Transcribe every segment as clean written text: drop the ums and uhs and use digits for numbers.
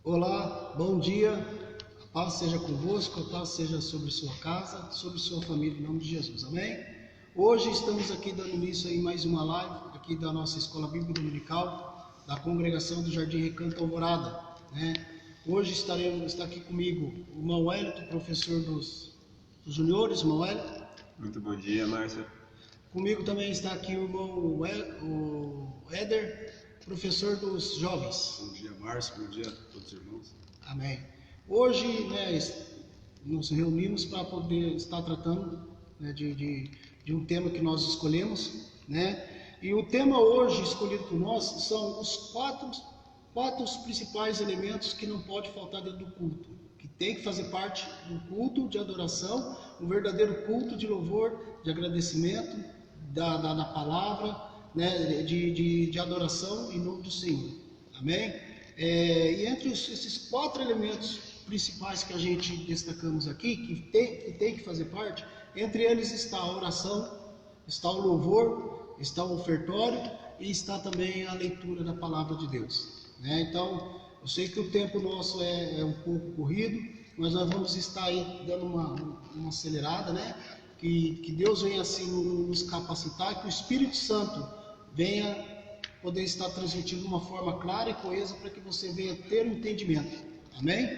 Olá, bom dia, a paz seja convosco, a paz seja sobre sua casa, sobre sua família, em nome de Jesus, amém? Hoje estamos aqui dando início em mais uma live, aqui da nossa Escola Bíblica Dominical, da Congregação do Jardim Recanto Alvorada, né? Hoje está aqui comigo o irmão Wellington, professor dos juniores, irmão Wellington. Muito bom dia, Márcio. Comigo também está aqui o irmão o Éder, professor dos jovens. Bom dia, Márcio. Bom dia a todos os irmãos. Amém. Hoje, nos reunimos para poder estar tratando, de um tema que nós escolhemos, né? E o tema hoje escolhido por nós são os quatro principais elementos que não pode faltar dentro do culto, que tem que fazer parte do culto de adoração, um verdadeiro culto de louvor, de agradecimento da palavra, né? De adoração em nome do Senhor. Amém? E entre esses quatro elementos principais que a gente destacamos aqui, que tem que fazer parte, entre eles está a oração, está o louvor, está o ofertório e está também a leitura da palavra de Deus, né? Então, eu sei que o tempo nosso é um pouco corrido, mas nós vamos estar aí dando uma acelerada, né? Que Deus venha assim nos capacitar, que o Espírito Santo venha poder estar transmitindo de uma forma clara e coesa para que você venha ter um entendimento, amém?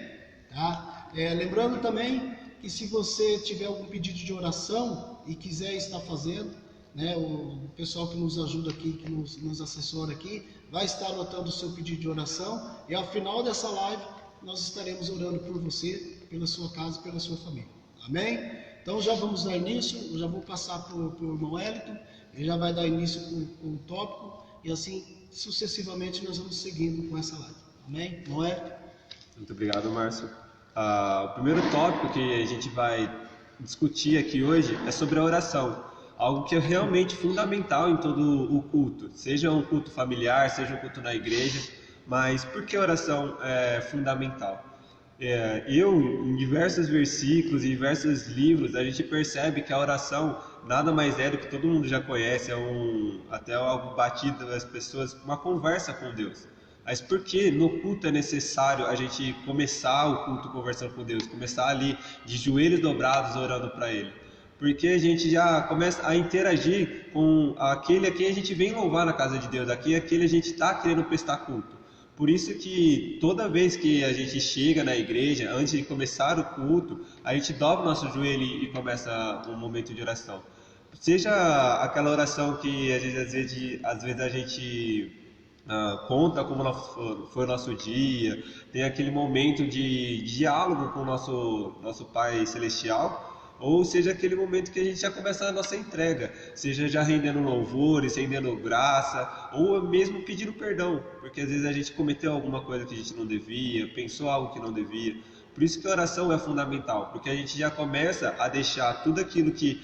Tá? Lembrando também que se você tiver algum pedido de oração e quiser estar fazendo, né, o pessoal que nos ajuda aqui, que nos assessora aqui, vai estar anotando o seu pedido de oração e ao final dessa live nós estaremos orando por você, pela sua casa e pela sua família, amém? Então já vamos dar início, eu já vou passar para o irmão Wellington, ele já vai dar início com o tópico e assim sucessivamente nós vamos seguindo com essa live, amém? Não é? Muito obrigado, Márcio. O primeiro tópico que a gente vai discutir aqui hoje é sobre a oração, algo que é realmente fundamental em todo o culto, seja um culto familiar, seja um culto na igreja, mas por que a oração é fundamental? Em diversos versículos, em diversos livros, a gente percebe que a oração nada mais é do que todo mundo já conhece, até algo batido das pessoas, uma conversa com Deus. Mas por que no culto é necessário a gente começar o culto conversando com Deus, começar ali de joelhos dobrados orando para Ele? Porque a gente já começa a interagir com aquele a quem a gente vem louvar na casa de Deus, aquele a gente está querendo prestar culto. Por isso que toda vez que a gente chega na igreja, antes de começar o culto, a gente dobra o nosso joelho e começa um momento de oração. Seja aquela oração que às vezes a gente conta como foi o nosso dia, tem aquele momento de diálogo com o nosso Pai Celestial, ou seja aquele momento que a gente já começa a nossa entrega, seja já rendendo louvores, rendendo graça, ou mesmo pedindo perdão, porque às vezes a gente cometeu alguma coisa que a gente não devia, pensou algo que não devia. Por isso que a oração é fundamental, porque a gente já começa a deixar tudo aquilo que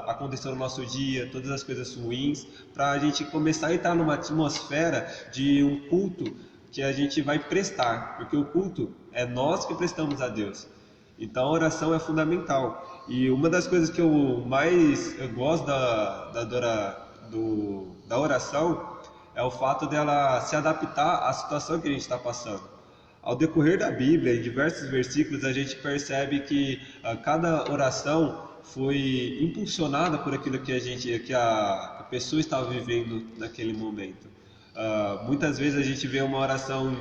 aconteceu no nosso dia, todas as coisas ruins, para a gente começar a entrar numa atmosfera de um culto que a gente vai prestar, porque o culto é nós que prestamos a Deus. Então a oração é fundamental. E uma das coisas que eu mais gosto da oração é o fato dela se adaptar à situação que a gente está passando. Ao decorrer da Bíblia, em diversos versículos, a gente percebe que cada oração foi impulsionada por aquilo que a pessoa estava vivendo naquele momento. Muitas vezes a gente vê uma oração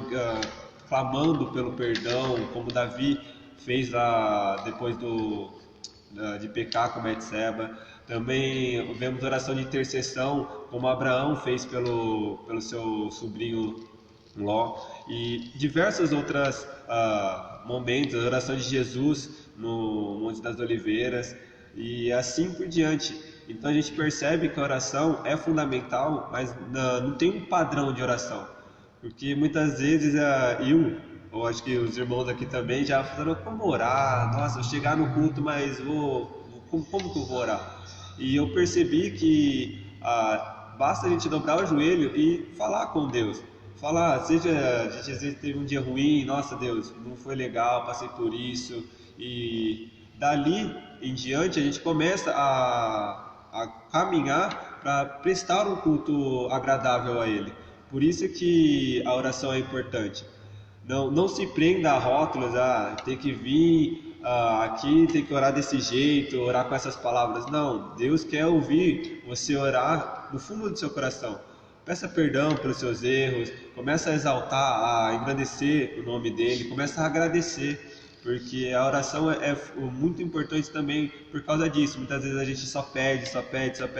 clamando pelo perdão, como Davi fez lá depois de pecar com Betseba. Também vemos oração de intercessão, como Abraão fez pelo seu sobrinho Ló, e diversos outros momentos, a oração de Jesus no Monte das Oliveiras, e assim por diante. Então a gente percebe que a oração é fundamental, mas não tem um padrão de oração, porque muitas vezes eu acho que os irmãos aqui também já falaram como orar, nossa, eu chegar no culto, mas como que eu vou orar? E eu percebi que basta a gente dobrar o joelho e falar com Deus. Falar, seja a gente às vezes teve um dia ruim, nossa Deus, não foi legal, passei por isso, e dali em diante a gente começa a caminhar para prestar um culto agradável a Ele. Por isso que a oração é importante. Não se prenda a rótulos, tem que vir aqui, tem que orar desse jeito, orar com essas palavras. Não, Deus quer ouvir você orar no fundo do seu coração. Peça perdão pelos seus erros, começa a exaltar, a engrandecer o nome dele, começa a agradecer, porque a oração é muito importante também por causa disso. Muitas vezes a gente só pede,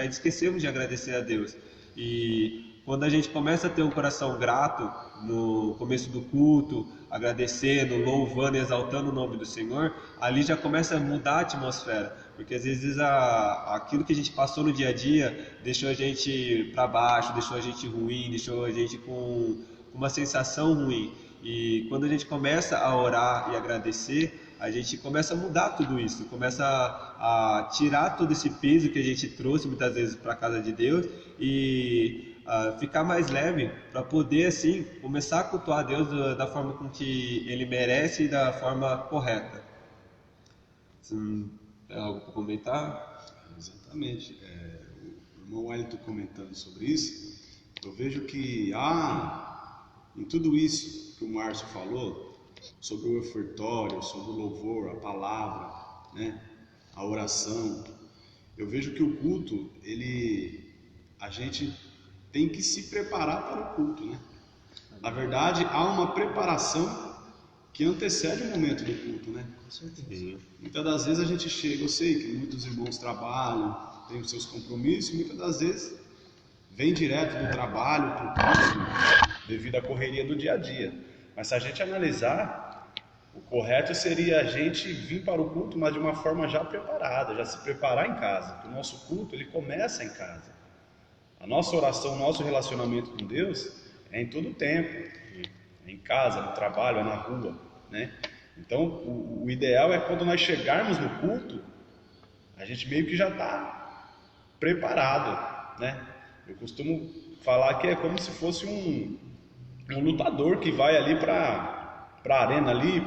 esquecemos de agradecer a Deus. E quando a gente começa a ter um coração grato no começo do culto, agradecendo, louvando e exaltando o nome do Senhor, ali já começa a mudar a atmosfera, porque às vezes aquilo que a gente passou no dia a dia deixou a gente para baixo, deixou a gente ruim, deixou a gente com uma sensação ruim. E quando a gente começa a orar e agradecer, a gente começa a mudar tudo isso, começa a tirar todo esse peso que a gente trouxe muitas vezes para a casa de Deus e ficar mais leve, para poder assim começar a cultuar a Deus da forma com que Ele merece e da forma correta. Tem algo para comentar? Exatamente. O irmão Wellington comentando sobre isso, eu vejo que em tudo isso que o Márcio falou, sobre o ofertório, sobre o louvor, a palavra, né, a oração, eu vejo que o culto, a gente tem que se preparar para o culto, né? Na verdade, há uma preparação que antecede o momento do culto, né? Com certeza. Muitas das vezes a gente chega, eu sei que muitos irmãos trabalham, têm os seus compromissos, muitas das vezes vem direto do trabalho para o culto, devido à correria do dia a dia. Mas se a gente analisar, o correto seria a gente vir para o culto, mas de uma forma já preparada, já se preparar em casa. Porque o nosso culto, ele começa em casa. A nossa oração, o nosso relacionamento com Deus é em todo o tempo. É em casa, no trabalho, é na rua, né? Então, o ideal é quando nós chegarmos no culto, a gente meio que já está preparado, né? Eu costumo falar que é como se fosse um lutador que vai ali para a arena ali,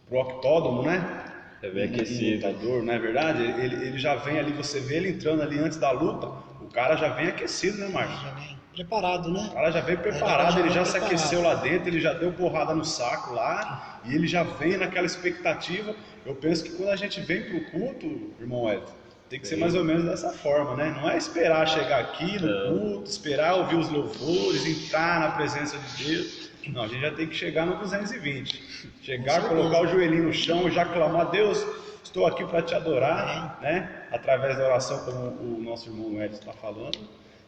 pro octódromo, né? É bem aquecido. Um lutador, não é verdade? Ele já vem ali, você vê ele entrando ali antes da luta, o cara já vem aquecido, né, Márcio? Já vem preparado, né? O cara já vem preparado, ele já se aqueceu lá dentro, ele já deu porrada no saco lá, e ele já vem naquela expectativa. Eu penso que quando a gente vem pro culto, irmão Edson, tem que ser mais ou menos dessa forma, né? Não é esperar chegar aqui no culto, esperar ouvir os louvores, entrar na presença de Deus. Não, a gente já tem que chegar no 220. Chegar, colocar o joelhinho no chão e já clamar: Deus, estou aqui para te adorar, né? Através da oração, como o nosso irmão Edson está falando.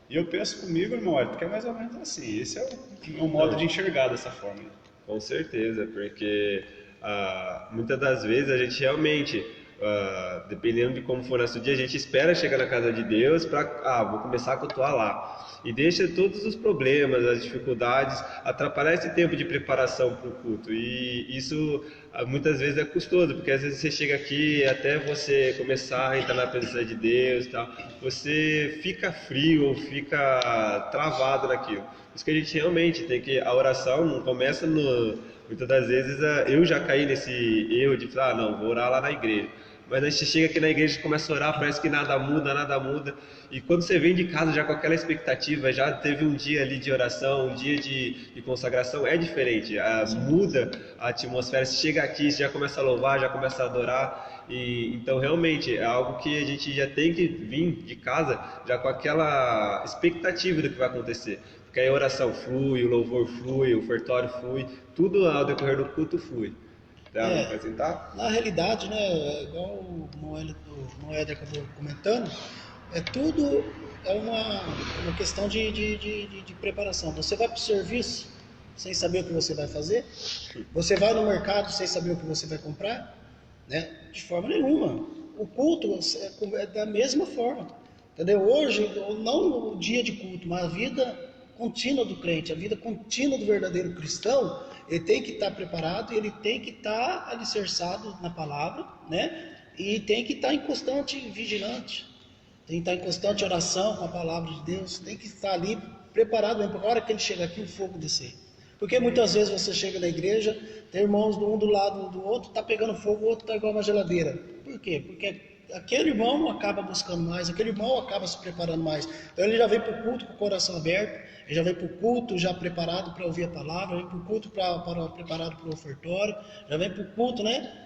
E eu penso comigo, irmão Edson, que é mais ou menos assim. Esse é o meu modo de enxergar dessa forma. Com certeza, porque muitas das vezes a gente realmente, dependendo de como for nosso dia, a gente espera chegar na casa de Deus para, vou começar a cultuar lá. E deixa todos os problemas, as dificuldades atrapalhar esse tempo de preparação para o culto. E isso muitas vezes é custoso, porque às vezes você chega aqui, até você começar a entrar na presença de Deus e tal, você fica frio ou fica travado naquilo. Por isso que a gente realmente tem que, a oração não começa muitas das vezes eu já caí nesse erro de falar, não, vou orar lá na igreja. Mas a gente chega aqui na igreja e começa a orar, parece que nada muda. E quando você vem de casa já com aquela expectativa, já teve um dia ali de oração, um dia de consagração, é diferente. Muda a atmosfera, você chega aqui, você já começa a louvar, já começa a adorar. Então realmente é algo que a gente já tem que vir de casa já com aquela expectativa do que vai acontecer. Porque aí a oração flui, o louvor flui, o ofertório flui, tudo ao decorrer do culto flui. Na realidade, né, igual o Moeda acabou comentando, tudo é uma questão de preparação. Você vai para o serviço sem saber o que você vai fazer? Você vai no mercado sem saber o que você vai comprar? Né? De forma nenhuma. O culto é da mesma forma. Entendeu? Hoje, não o dia de culto, mas a vida contínua do crente, a vida contínua do verdadeiro cristão, ele tem que estar preparado, ele tem que estar alicerçado na palavra, né? E tem que estar em constante vigilante, tem que estar em constante oração com a palavra de Deus, tem que estar ali preparado mesmo, para a hora que ele chega aqui o fogo descer. Porque muitas vezes você chega na igreja, tem irmãos um do lado do outro, está pegando fogo, o outro está igual uma geladeira. Por quê? Porque aquele irmão acaba buscando mais, aquele irmão acaba se preparando mais. Então ele já vem para o culto com o coração aberto, ele já vem para o culto já preparado para ouvir a palavra, vem para o culto preparado para o ofertório, já vem para o culto, né?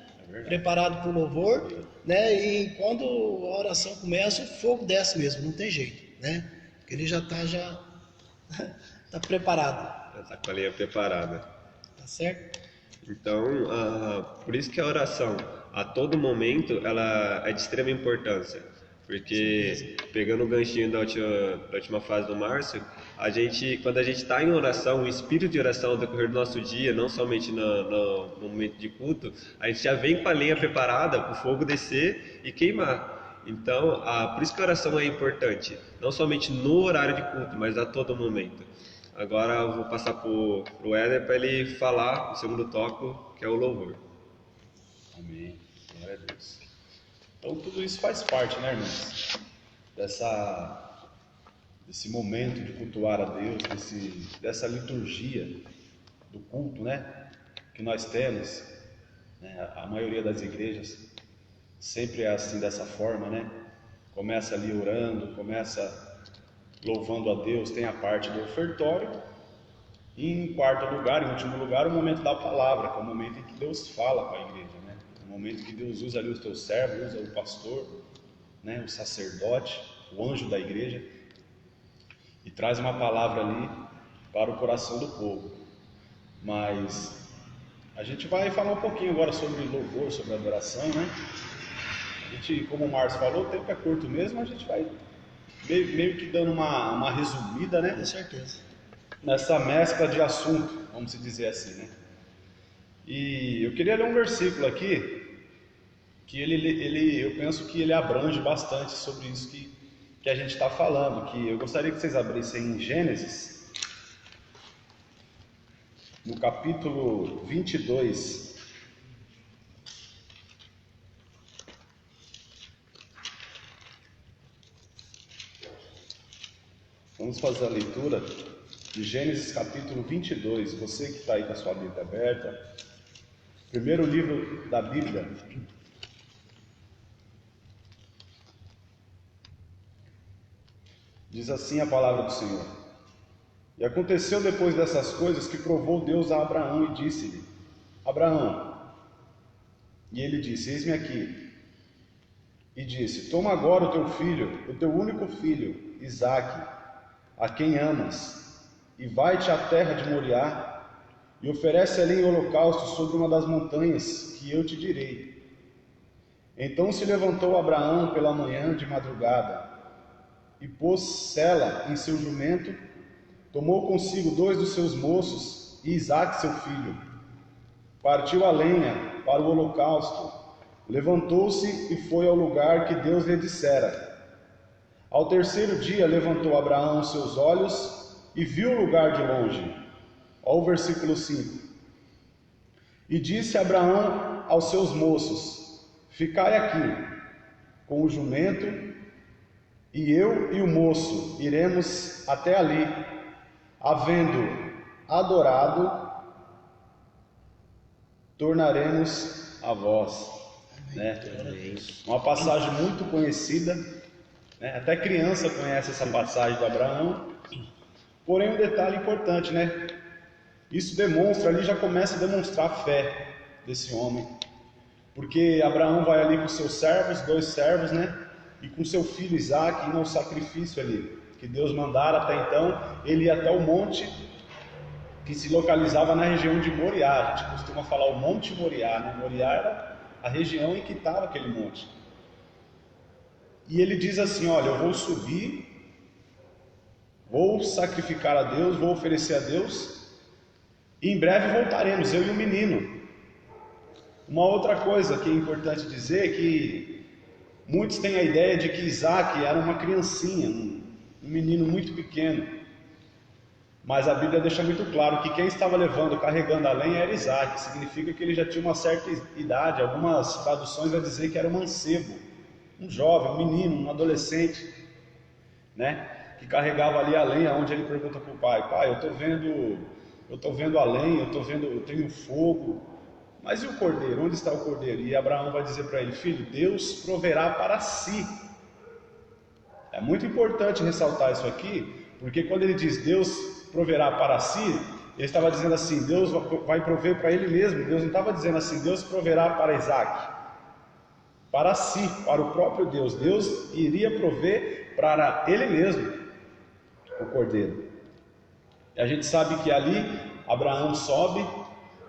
Preparado para o louvor, né? E quando a oração começa, o fogo desce mesmo, não tem jeito, né? Porque ele já tá preparado. Já está com a linha preparada. Tá certo? Então, por isso que a oração, a todo momento, ela é de extrema importância. Porque, pegando o ganchinho da última fase do Márcio, quando a gente está em oração, o espírito de oração ao decorrer do nosso dia, não somente no momento de culto, a gente já vem com a lenha preparada para o fogo descer e queimar. Então, por isso que a oração é importante, não somente no horário de culto, mas a todo momento. Agora eu vou passar para o Éder para ele falar o segundo tópico, que é o louvor. Amém. Glória a Deus. Então tudo isso faz parte, né, irmãos? Desse momento de cultuar a Deus, dessa liturgia do culto, né? Que nós temos, né? A maioria das igrejas sempre é assim, dessa forma, né? Começa ali orando, começa louvando a Deus, tem a parte do ofertório, e em quarto lugar, em último lugar, o momento da palavra, que é o momento em que Deus fala com a igreja, né? O momento que Deus usa ali os teus servos, usa o pastor, né? O sacerdote, o anjo da igreja, e traz uma palavra ali para o coração do povo. Mas a gente vai falar um pouquinho agora sobre louvor, sobre adoração, né? A gente, como o Márcio falou, o tempo é curto mesmo, a gente vai meio que dando uma resumida, né? Com certeza. Nessa mescla de assunto, vamos dizer assim, né? E eu queria ler um versículo aqui, que eu penso que ele abrange bastante sobre isso que a gente está falando, que eu gostaria que vocês abrissem em Gênesis, no capítulo 22, vamos fazer a leitura de Gênesis capítulo 22, você que está aí com a sua Bíblia aberta, primeiro livro da Bíblia. Diz assim a palavra do Senhor: E aconteceu depois dessas coisas que provou Deus a Abraão e disse-lhe: Abraão. E ele disse: Eis-me aqui. E disse: Toma agora o teu filho, o teu único filho, Isaque, a quem amas, e vai-te à terra de Moriá, e oferece ali em holocausto sobre uma das montanhas que eu te direi. Então se levantou Abraão pela manhã de madrugada, e pôs Sela em seu jumento, tomou consigo 2 dos seus moços e Isaque seu filho. Partiu a lenha para o holocausto, levantou-se e foi ao lugar que Deus lhe dissera. Ao terceiro dia levantou Abraão os seus olhos e viu o lugar de longe. Olha o versículo 5. E disse Abraão aos seus moços: Ficai aqui com o jumento, e eu e o moço iremos até ali. Havendo adorado, tornaremos a vós. Né? Uma passagem muito conhecida, né? Até criança conhece essa passagem do Abraão. Porém, um detalhe importante, né? Isso demonstra ali, já começa a demonstrar a fé desse homem, porque Abraão vai ali com seus servos, 2 servos, né? E com seu filho Isaque, indo ao sacrifício ali, que Deus mandara. Até então, ele ia até o monte que se localizava na região de Moriá. A gente costuma falar o Monte Moriá, né? Moriá era a região em que estava aquele monte. E ele diz assim: olha, eu vou subir, vou sacrificar a Deus, vou oferecer a Deus, e em breve voltaremos, eu e o menino. Uma outra coisa que é importante dizer é que muitos têm a ideia de que Isaque era uma criancinha, um menino muito pequeno. Mas a Bíblia deixa muito claro que quem estava carregando a lenha era Isaque. Significa que ele já tinha uma certa idade. Algumas traduções vão dizer que era um mancebo, um jovem, um menino, um adolescente, né? Que carregava ali a lenha, onde ele pergunta para o pai: pai, eu estou vendo a lenha, eu tenho fogo, Mas e o cordeiro? Onde está o cordeiro? E Abraão vai dizer para ele: filho, Deus proverá para si. É muito importante ressaltar isso aqui, porque quando ele diz Deus proverá para si, ele estava dizendo assim, Deus vai prover para ele mesmo. Deus não estava dizendo assim, Deus proverá para Isaac, para si, para o próprio Deus. Deus iria prover para ele mesmo o cordeiro. E a gente sabe que ali Abraão sobe,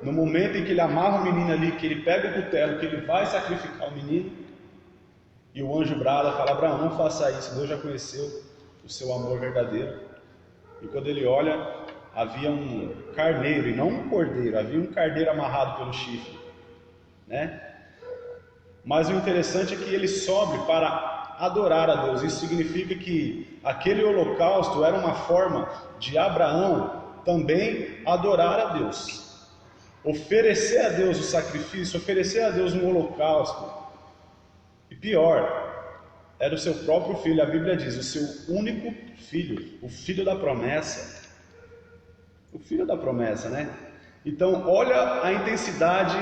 no momento em que ele amarra o menino ali, que ele pega o cutelo, que ele vai sacrificar o menino, e o anjo brada, fala: Abraão, não faça isso, Deus já conheceu o seu amor verdadeiro. E quando ele olha, havia um carneiro, e não um cordeiro, havia um carneiro amarrado pelo chifre, né? Mas o interessante é que ele sobe para adorar a Deus. Isso significa que aquele holocausto era uma forma de Abraão também adorar a Deus, oferecer a Deus o sacrifício, oferecer a Deus um holocausto. E pior, era o seu próprio filho. A Bíblia diz, o seu único filho, o filho da promessa. O filho da promessa, né? Então, olha a intensidade,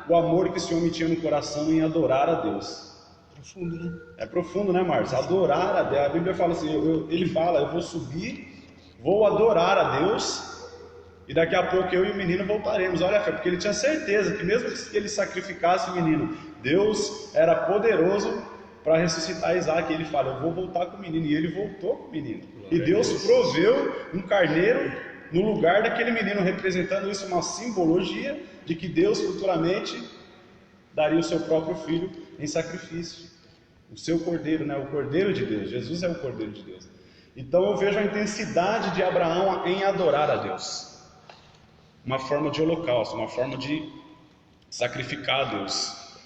o amor que esse homem tinha no coração em adorar a Deus. Profundo, né? É profundo, né, Márcio? Adorar a Deus. A Bíblia fala assim, ele fala, eu vou subir, vou adorar a Deus, e daqui a pouco eu e o menino voltaremos. Olha a fé, porque ele tinha certeza que mesmo que ele sacrificasse o menino, Deus era poderoso para ressuscitar Isaac. E ele fala, eu vou voltar com o menino. E ele voltou com o menino. E Deus proveu um carneiro no lugar daquele menino, representando isso, uma simbologia de que Deus futuramente daria o seu próprio filho em sacrifício. O seu cordeiro, né? O cordeiro de Deus. Jesus é o cordeiro de Deus. Então eu vejo a intensidade de Abraão em adorar a Deus. Uma forma de holocausto, uma forma de sacrificar a Deus.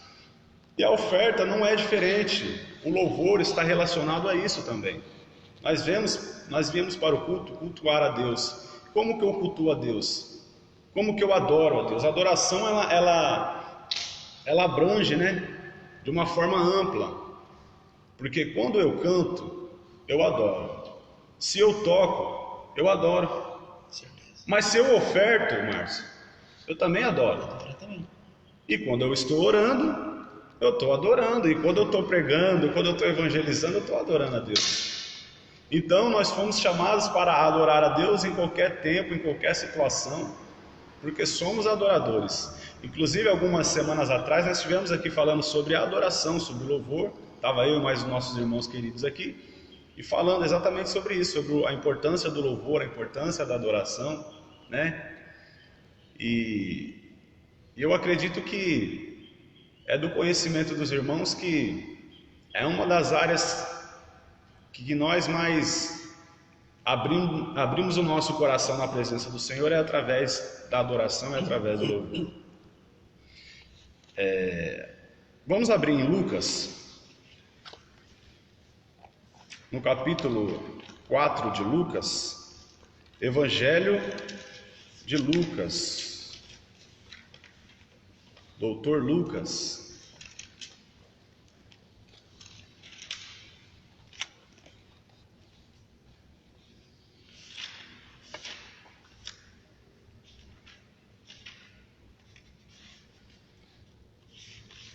E a oferta não é diferente. O louvor está relacionado a isso também. Nós viemos para o culto, cultuar a Deus. Como que eu cultuo a Deus? Como que eu adoro a Deus? A adoração, ela abrange, né? De uma forma ampla. Porque quando eu canto, eu adoro. Se eu toco, eu adoro. Mas se eu oferto, Márcio, eu também adoro. E quando eu estou orando, eu estou adorando. E quando eu estou pregando, quando eu estou evangelizando, eu estou adorando a Deus. Então nós fomos chamados para adorar a Deus em qualquer tempo, em qualquer situação, porque somos adoradores. Inclusive algumas semanas atrás nós estivemos aqui falando sobre a adoração, sobre o louvor. Estava eu e mais os nossos irmãos queridos aqui, e falando exatamente sobre isso, sobre a importância do louvor, a importância da adoração, né? E eu acredito que é do conhecimento dos irmãos que é uma das áreas que nós mais abrimos o nosso coração na presença do Senhor, é através da adoração, é através do louvor. Vamos abrir em Lucas, no capítulo 4 de Lucas, Evangelho de Lucas, Doutor Lucas.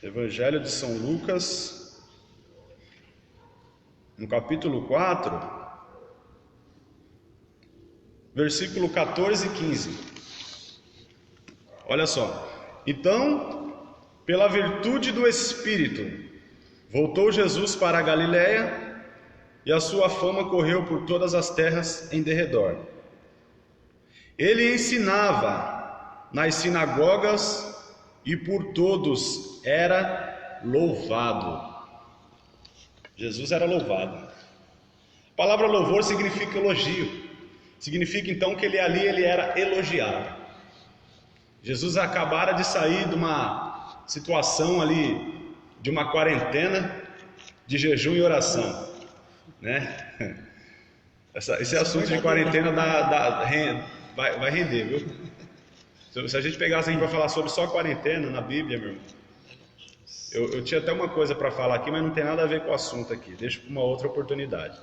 Evangelho de São Lucas, no capítulo 4, versículo 14 e 15. Olha só. Então, pela virtude do Espírito, voltou Jesus para a Galiléia, e a sua fama correu por todas as terras em derredor. Ele ensinava nas sinagogas e por todos era louvado. Jesus era louvado. A palavra louvor significa elogio. Significa então que ele era elogiado. Jesus acabara de sair de uma situação ali, de uma quarentena, de jejum e oração, né? Esse assunto de quarentena vai render, viu? Se a gente pegasse para falar sobre só quarentena na Bíblia, meu irmão, eu tinha até uma coisa para falar aqui, mas não tem nada a ver com o assunto aqui, deixo para uma outra oportunidade.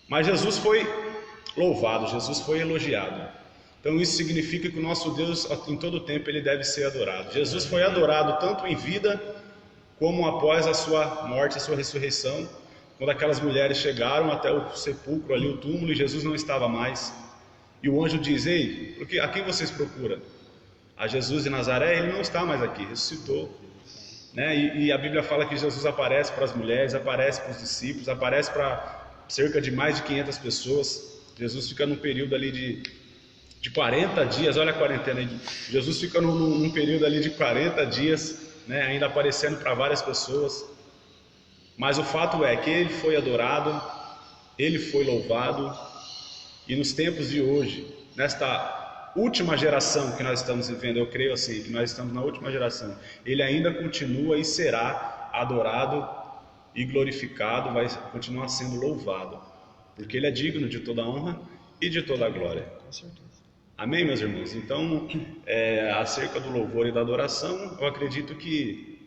Mas Jesus foi louvado, Jesus foi elogiado. Então isso significa que o nosso Deus, em todo tempo, ele deve ser adorado. Jesus foi adorado tanto em vida como após a sua morte, a sua ressurreição, quando aquelas mulheres chegaram até o sepulcro ali, o túmulo, e Jesus não estava mais. E o anjo diz: ei, a quem vocês procuram? A Jesus de Nazaré? Ele não está mais aqui, ressuscitou. Né? E a Bíblia fala que Jesus aparece para as mulheres, aparece para os discípulos, aparece para cerca de mais de 500 pessoas. Jesus fica num período ali de 40 dias, olha a quarentena aí. Jesus fica num período ali de 40 dias, né? Ainda aparecendo para várias pessoas. Mas o fato é que ele foi adorado, ele foi louvado, e nos tempos de hoje, nesta última geração que nós estamos vivendo, eu creio assim, que nós estamos na última geração, ele ainda continua e será adorado e glorificado, vai continuar sendo louvado, porque ele é digno de toda a honra e de toda a glória. Com certeza. Amém, meus irmãos? Então, acerca do louvor e da adoração, eu acredito que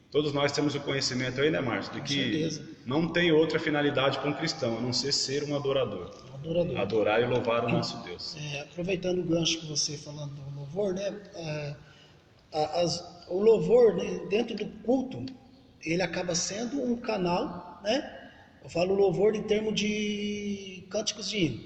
todos nós temos o conhecimento aí, né, Márcio, de que não tem outra finalidade para um cristão, a não ser um adorador. Adorar e louvar o nosso Deus. Aproveitando o gancho que você falando do louvor, né? O louvor, né, dentro do culto, ele acaba sendo um canal, né? Eu falo louvor em termos de cânticos de hino,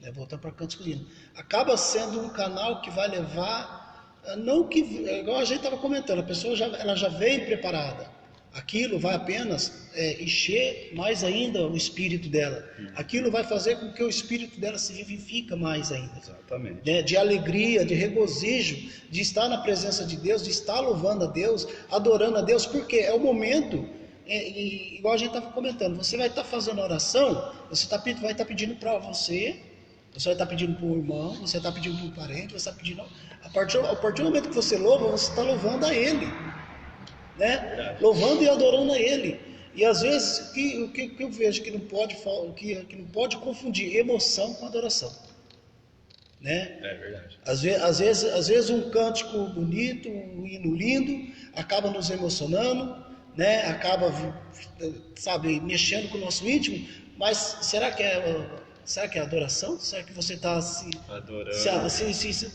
né? Voltando para cânticos de hino. Acaba sendo um canal que vai levar, não que, igual a gente estava comentando, a pessoa ela já veio preparada. Aquilo vai apenas encher mais ainda o espírito dela. Aquilo vai fazer com que o espírito dela se vivifique mais ainda. Exatamente. Né? De alegria, de regozijo, de estar na presença de Deus, de estar louvando a Deus, adorando a Deus, porque é o momento, igual a gente estava comentando, você vai estar fazendo oração, você vai estar pedindo para você vai estar pedindo para o irmão, você está pedindo para um parente, você está pedindo... A partir do momento que você louva, você está louvando a Ele. Né? Louvando e adorando a Ele. E às vezes o que eu vejo que não pode confundir emoção com adoração, né? É verdade. Às vezes um cântico bonito, um hino lindo acaba nos emocionando, né? Acaba, sabe, mexendo com o nosso íntimo, mas será que é adoração? Será que você está adorando?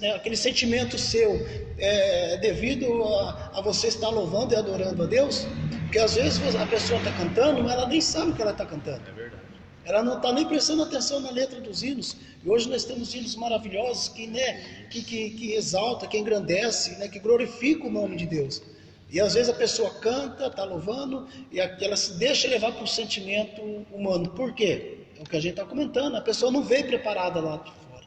Né, aquele sentimento seu é devido a você estar louvando e adorando a Deus? Porque às vezes a pessoa está cantando, mas ela nem sabe o que ela está cantando. É verdade. Ela não está nem prestando atenção na letra dos hinos. E hoje nós temos hinos maravilhosos que exalta, que engrandece, né, que glorifica o nome de Deus. E às vezes a pessoa canta, está louvando, e ela se deixa levar para o sentimento humano. Por quê? É o que a gente está comentando, a pessoa não veio preparada lá de fora.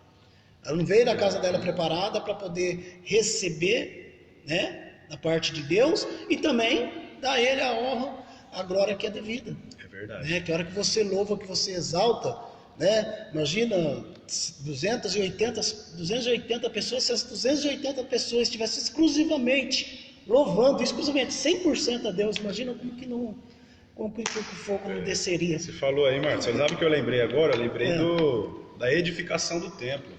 Ela não veio da casa dela preparada para poder receber, né, da parte de Deus, e também dar a Ele a honra, a glória que é devida. É verdade. Né? Que a hora que você louva, que você exalta, né? Imagina 280 pessoas, se as 280 pessoas estivessem exclusivamente louvando, exclusivamente 100% a Deus, imagina como que o fogo não desceria. Você falou aí, Marcos, você sabe o que eu lembrei agora? Eu lembrei da edificação do templo,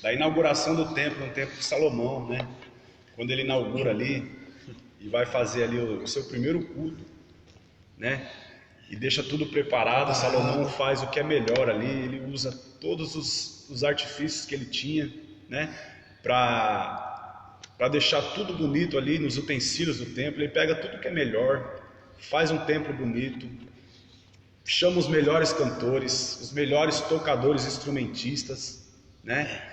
da inauguração do templo, no templo de Salomão, né? Quando ele inaugura ali e vai fazer ali o seu primeiro culto, né? E deixa tudo preparado. Salomão faz o que é melhor ali, ele usa todos os artifícios que ele tinha, né? Para deixar tudo bonito ali nos utensílios do templo. Ele pega tudo que é melhor, faz um templo bonito, chama os melhores cantores, os melhores tocadores, instrumentistas, né?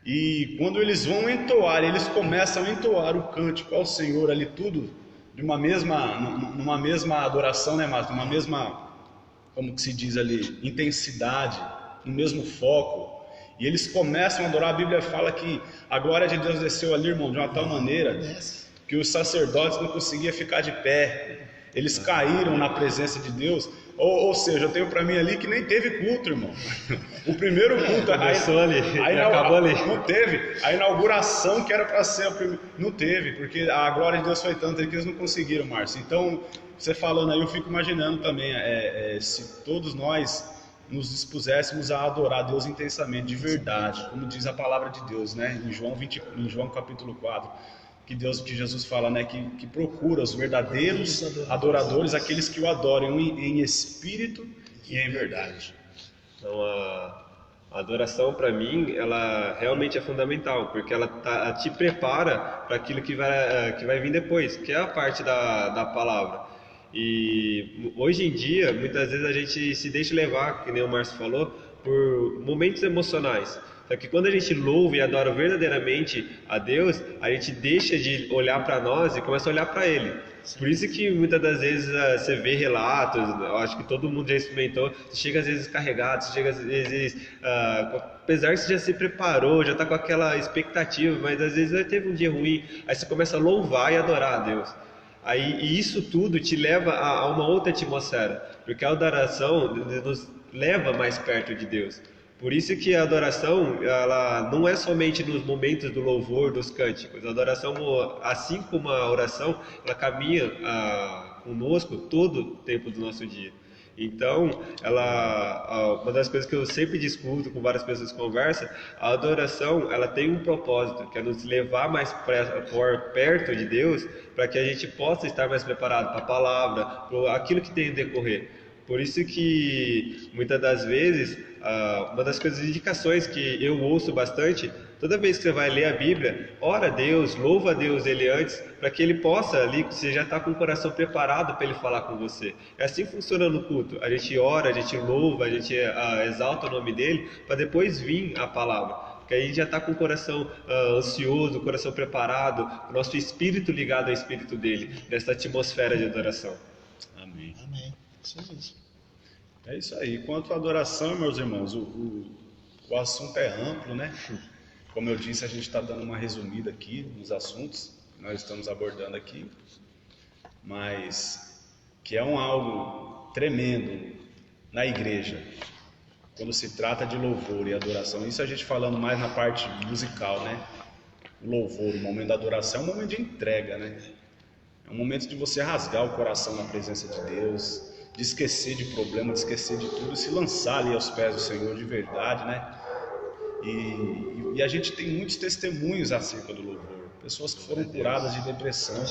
E quando eles vão entoar, eles começam a entoar o cântico ao Senhor ali, tudo numa mesma adoração, né, Márcio? Numa mesma, como que se diz ali, intensidade, no mesmo foco. E eles começam a adorar. A Bíblia fala que a glória de Deus desceu ali, irmão, de uma tal maneira que os sacerdotes não conseguiam ficar de pé. Eles caíram na presença de Deus. Ou seja, eu tenho para mim ali que nem teve culto, irmão. O primeiro culto acabou ali. Não teve. A inauguração que era para ser não teve, porque a glória de Deus foi tanta que eles não conseguiram, Márcio. Então, você falando aí, eu fico imaginando também, se todos nós nos dispuséssemos a adorar a Deus intensamente, de verdade, como diz a palavra de Deus, né? Em João capítulo 4. Que Jesus fala, né, que procura os verdadeiros adoradores, aqueles que o adoram em espírito e em verdade. Então, a A adoração, para mim, ela realmente é fundamental, porque ela te prepara para aquilo que vai vir depois, que é a parte da palavra. E hoje em dia, muitas vezes a gente se deixa levar, que nem o Márcio falou, por momentos emocionais. Só que quando a gente louva e adora verdadeiramente a Deus, a gente deixa de olhar para nós e começa a olhar para Ele. Por isso que muitas das vezes você vê relatos, eu acho que todo mundo já experimentou, você chega às vezes carregado, você chega às vezes, apesar que você já se preparou, já está com aquela expectativa, mas às vezes teve um dia ruim, aí você começa a louvar e adorar a Deus. E isso tudo te leva a uma outra atmosfera, porque a adoração nos leva mais perto de Deus. Por isso que a adoração, ela não é somente nos momentos do louvor, dos cânticos. A adoração, assim como a oração, ela caminha conosco todo o tempo do nosso dia. Então, uma das coisas que eu sempre discuto com várias pessoas que conversam, a adoração, ela tem um propósito, que é nos levar mais por perto de Deus, para que a gente possa estar mais preparado para a palavra, para aquilo que tem a decorrer. Por isso que, muitas das vezes, uma das coisas, indicações que eu ouço bastante, toda vez que você vai ler a Bíblia, ora a Deus, louva a Deus ele antes, para que ele possa ali, você já está com o coração preparado para ele falar com você. É assim que funciona no culto. A gente ora, a gente louva, a gente exalta o nome dele, para depois vir a palavra. Porque aí a gente já está com o coração ansioso, o coração preparado, o nosso espírito ligado ao espírito dele, nessa atmosfera de adoração. Amém. Amém. Isso mesmo. É isso aí. Quanto à adoração, meus irmãos, o assunto é amplo, né? Como eu disse, a gente está dando uma resumida aqui nos assuntos que nós estamos abordando aqui, mas que é algo tremendo na igreja, quando se trata de louvor e adoração. Isso a gente falando mais na parte musical, né? O louvor, o momento da adoração é um momento de entrega, né? É um momento de você rasgar o coração na presença de Deus, de esquecer de problema, de esquecer de tudo, se lançar ali aos pés do Senhor de verdade, né? E a gente tem muitos testemunhos acerca do louvor. Pessoas que foram curadas de depressão,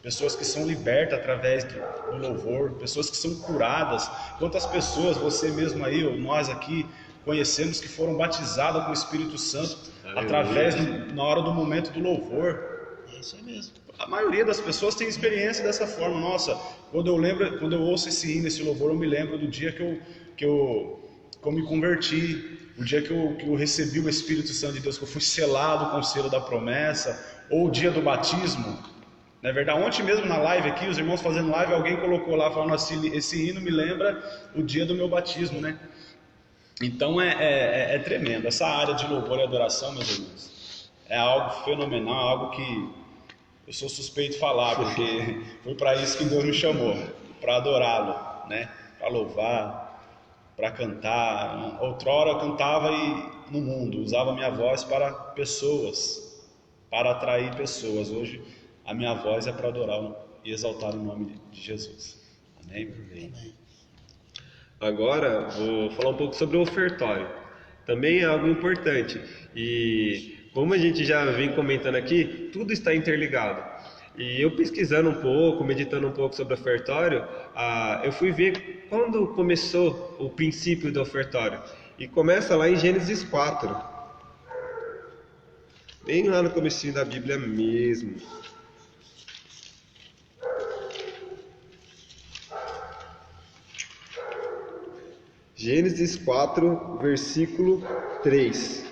pessoas que são libertas através do louvor, pessoas que são curadas. Quantas pessoas, você mesmo aí, ou nós aqui, conhecemos que foram batizadas com o Espírito Santo na hora do momento do louvor. É isso aí mesmo. A maioria das pessoas tem experiência dessa forma. Nossa, quando eu ouço esse hino, esse louvor, eu me lembro do dia que eu me converti, o dia que eu recebi o Espírito Santo de Deus, que eu fui selado com o selo da promessa, ou o dia do batismo. Na verdade, ontem mesmo na live aqui, os irmãos fazendo live, alguém colocou lá falando assim, esse hino me lembra o dia do meu batismo, né? Então é tremendo. Essa área de louvor e adoração, meus irmãos, é algo fenomenal, algo que eu sou suspeito de falar, porque foi para isso que Deus me chamou, para adorá-lo, né? Para louvar, para cantar. Outrora eu cantava no mundo, usava a minha voz para pessoas, para atrair pessoas. Hoje a minha voz é para adorar e exaltar o nome de Jesus. Amém? Amém. Agora vou falar um pouco sobre o ofertório. Também é algo importante. E como a gente já vem comentando aqui, tudo está interligado. E eu pesquisando um pouco, meditando um pouco sobre o ofertório, eu fui ver quando começou o princípio do ofertório. E começa lá em Gênesis 4. Bem lá no comecinho da Bíblia mesmo. Gênesis 4, versículo 3.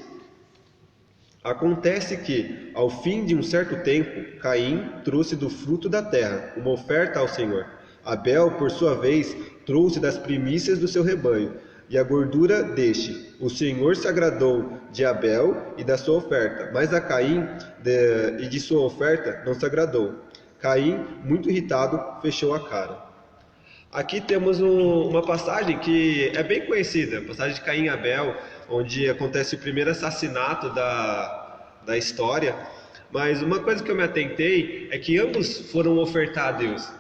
Acontece que, ao fim de um certo tempo, Caim trouxe do fruto da terra uma oferta ao Senhor. Abel, por sua vez, trouxe das primícias do seu rebanho, e a gordura deste. O Senhor se agradou de Abel e da sua oferta, mas a Caim e de sua oferta não se agradou. Caim, muito irritado, fechou a cara. Aqui temos uma passagem que é bem conhecida, a passagem de Caim e Abel, onde acontece o primeiro assassinato da história. Mas uma coisa que eu me atentei é que ambos foram ofertar a Deus.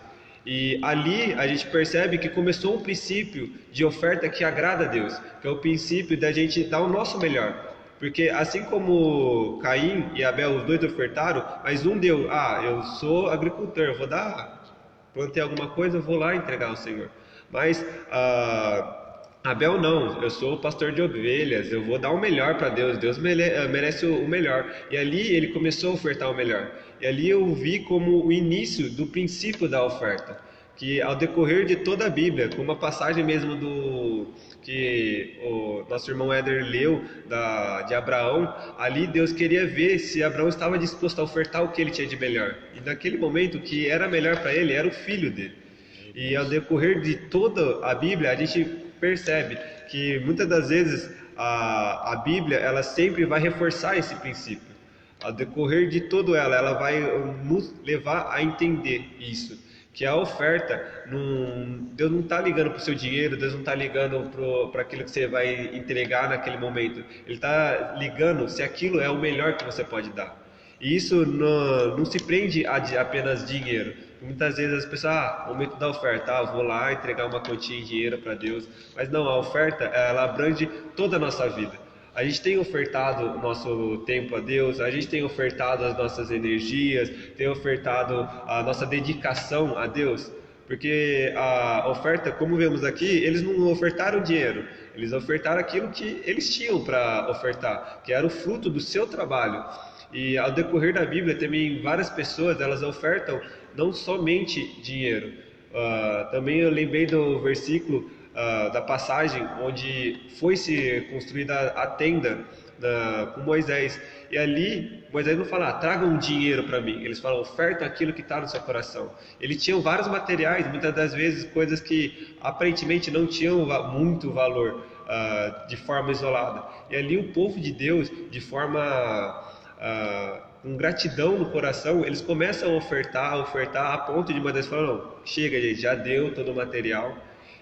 E ali a gente percebe que começou um princípio de oferta que agrada a Deus, que é o princípio da gente dar o nosso melhor. Porque assim como Caim e Abel, os dois ofertaram, mas um deu, eu sou agricultor, vou plantei alguma coisa, eu vou lá entregar ao Senhor. Mas Abel não, eu sou pastor de ovelhas, eu vou dar o melhor para Deus, Deus merece o melhor. E ali ele começou a ofertar o melhor. E ali eu vi como o início do princípio da oferta, que ao decorrer de toda a Bíblia, com uma passagem mesmo que o nosso irmão Éder leu de Abraão, ali Deus queria ver se Abraão estava disposto a ofertar o que ele tinha de melhor. E naquele momento o que era melhor para ele era o filho dele. E ao decorrer de toda a Bíblia, a gente percebe que muitas das vezes a Bíblia ela sempre vai reforçar esse princípio. Ao decorrer de toda ela vai nos levar a entender isso, que a oferta, Deus não está ligando para o seu dinheiro, Deus não está ligando para aquilo que você vai entregar naquele momento. Ele está ligando se aquilo é o melhor que você pode dar. E isso não se prende a apenas dinheiro. Muitas vezes as pessoas, momento da oferta, vou lá entregar uma quantia em dinheiro para Deus. Mas não, a oferta, ela abrange toda a nossa vida. A gente tem ofertado o nosso tempo a Deus, a gente tem ofertado as nossas energias, tem ofertado a nossa dedicação a Deus. Porque a oferta, como vemos aqui, eles não ofertaram dinheiro, eles ofertaram aquilo que eles tinham para ofertar, que era o fruto do seu trabalho. E ao decorrer da Bíblia também várias pessoas elas ofertam não somente dinheiro. Também eu lembrei do versículo da passagem onde foi-se construída a tenda com Moisés. E ali Moisés não fala, tragam dinheiro para mim. Eles falam, oferta aquilo que está no seu coração. Eles tinham vários materiais, muitas das vezes coisas que aparentemente não tinham muito valor de forma isolada. E ali o povo de Deus, de forma com gratidão no coração, eles começam a ofertar a ponto de Moisés falar, não, chega gente, já deu todo o material.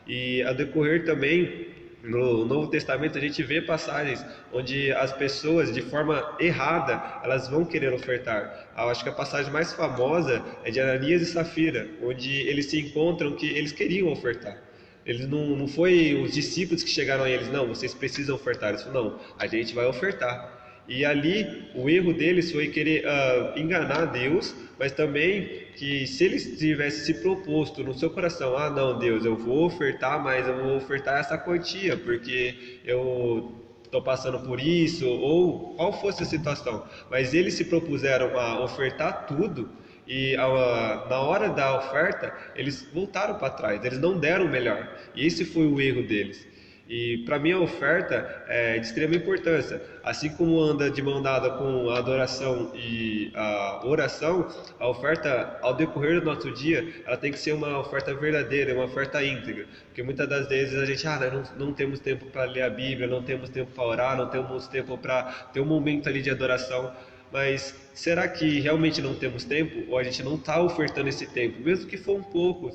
E ao decorrer também no Novo Testamento a gente vê passagens onde as pessoas de forma errada elas vão querer ofertar. Eu acho que a passagem mais famosa é de Ananias e Safira, onde eles se encontram que eles queriam ofertar. Eles não foi os discípulos que chegaram a eles, não, vocês precisam ofertar. Eles falaram, não, a gente vai ofertar. E ali o erro deles foi querer enganar Deus, mas também que se eles tivessem se proposto no seu coração, não Deus, eu vou ofertar, mas eu vou ofertar essa quantia, porque eu estou passando por isso, ou qual fosse a situação. Mas eles se propuseram a ofertar tudo, e na hora da oferta, eles voltaram para trás, eles não deram o melhor, e esse foi o erro deles. E para mim a oferta é de extrema importância, assim como anda de mão dada com a adoração e a oração, a oferta ao decorrer do nosso dia, ela tem que ser uma oferta verdadeira, uma oferta íntegra, porque muitas das vezes a gente não temos tempo para ler a Bíblia, não temos tempo para orar, não temos tempo para ter um momento ali de adoração. Mas será que realmente não temos tempo? Ou a gente não está ofertando esse tempo? Mesmo que for um pouco,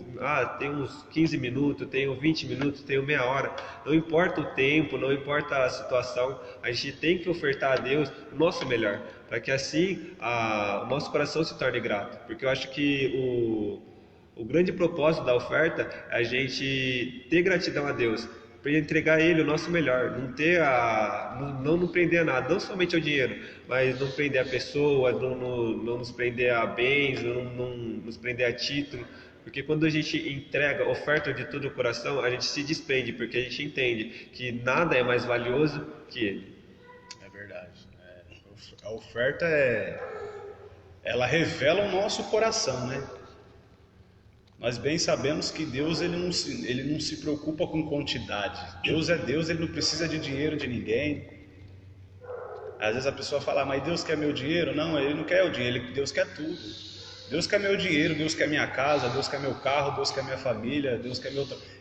tem uns 15 minutos, tenho 20 minutos, tenho meia hora. Não importa o tempo, não importa a situação, a gente tem que ofertar a Deus o nosso melhor, para que assim o nosso coração se torne grato. Porque eu acho que o grande propósito da oferta é a gente ter gratidão a Deus, para entregar a Ele o nosso melhor, não prender a nada, não somente ao dinheiro, mas não prender a pessoa, não nos prender a bens, não nos prender a título, porque quando a gente entrega oferta de todo o coração, a gente se desprende, porque a gente entende que nada é mais valioso que Ele. É verdade. A oferta ela revela o nosso coração, né? Nós bem sabemos que Deus ele não se preocupa com quantidade. Deus é Deus, Ele não precisa de dinheiro de ninguém. Às vezes a pessoa fala, mas Deus quer meu dinheiro? Não, Ele não quer o dinheiro, Deus quer tudo. Deus quer meu dinheiro, Deus quer minha casa, Deus quer meu carro, Deus quer minha família, Deus quer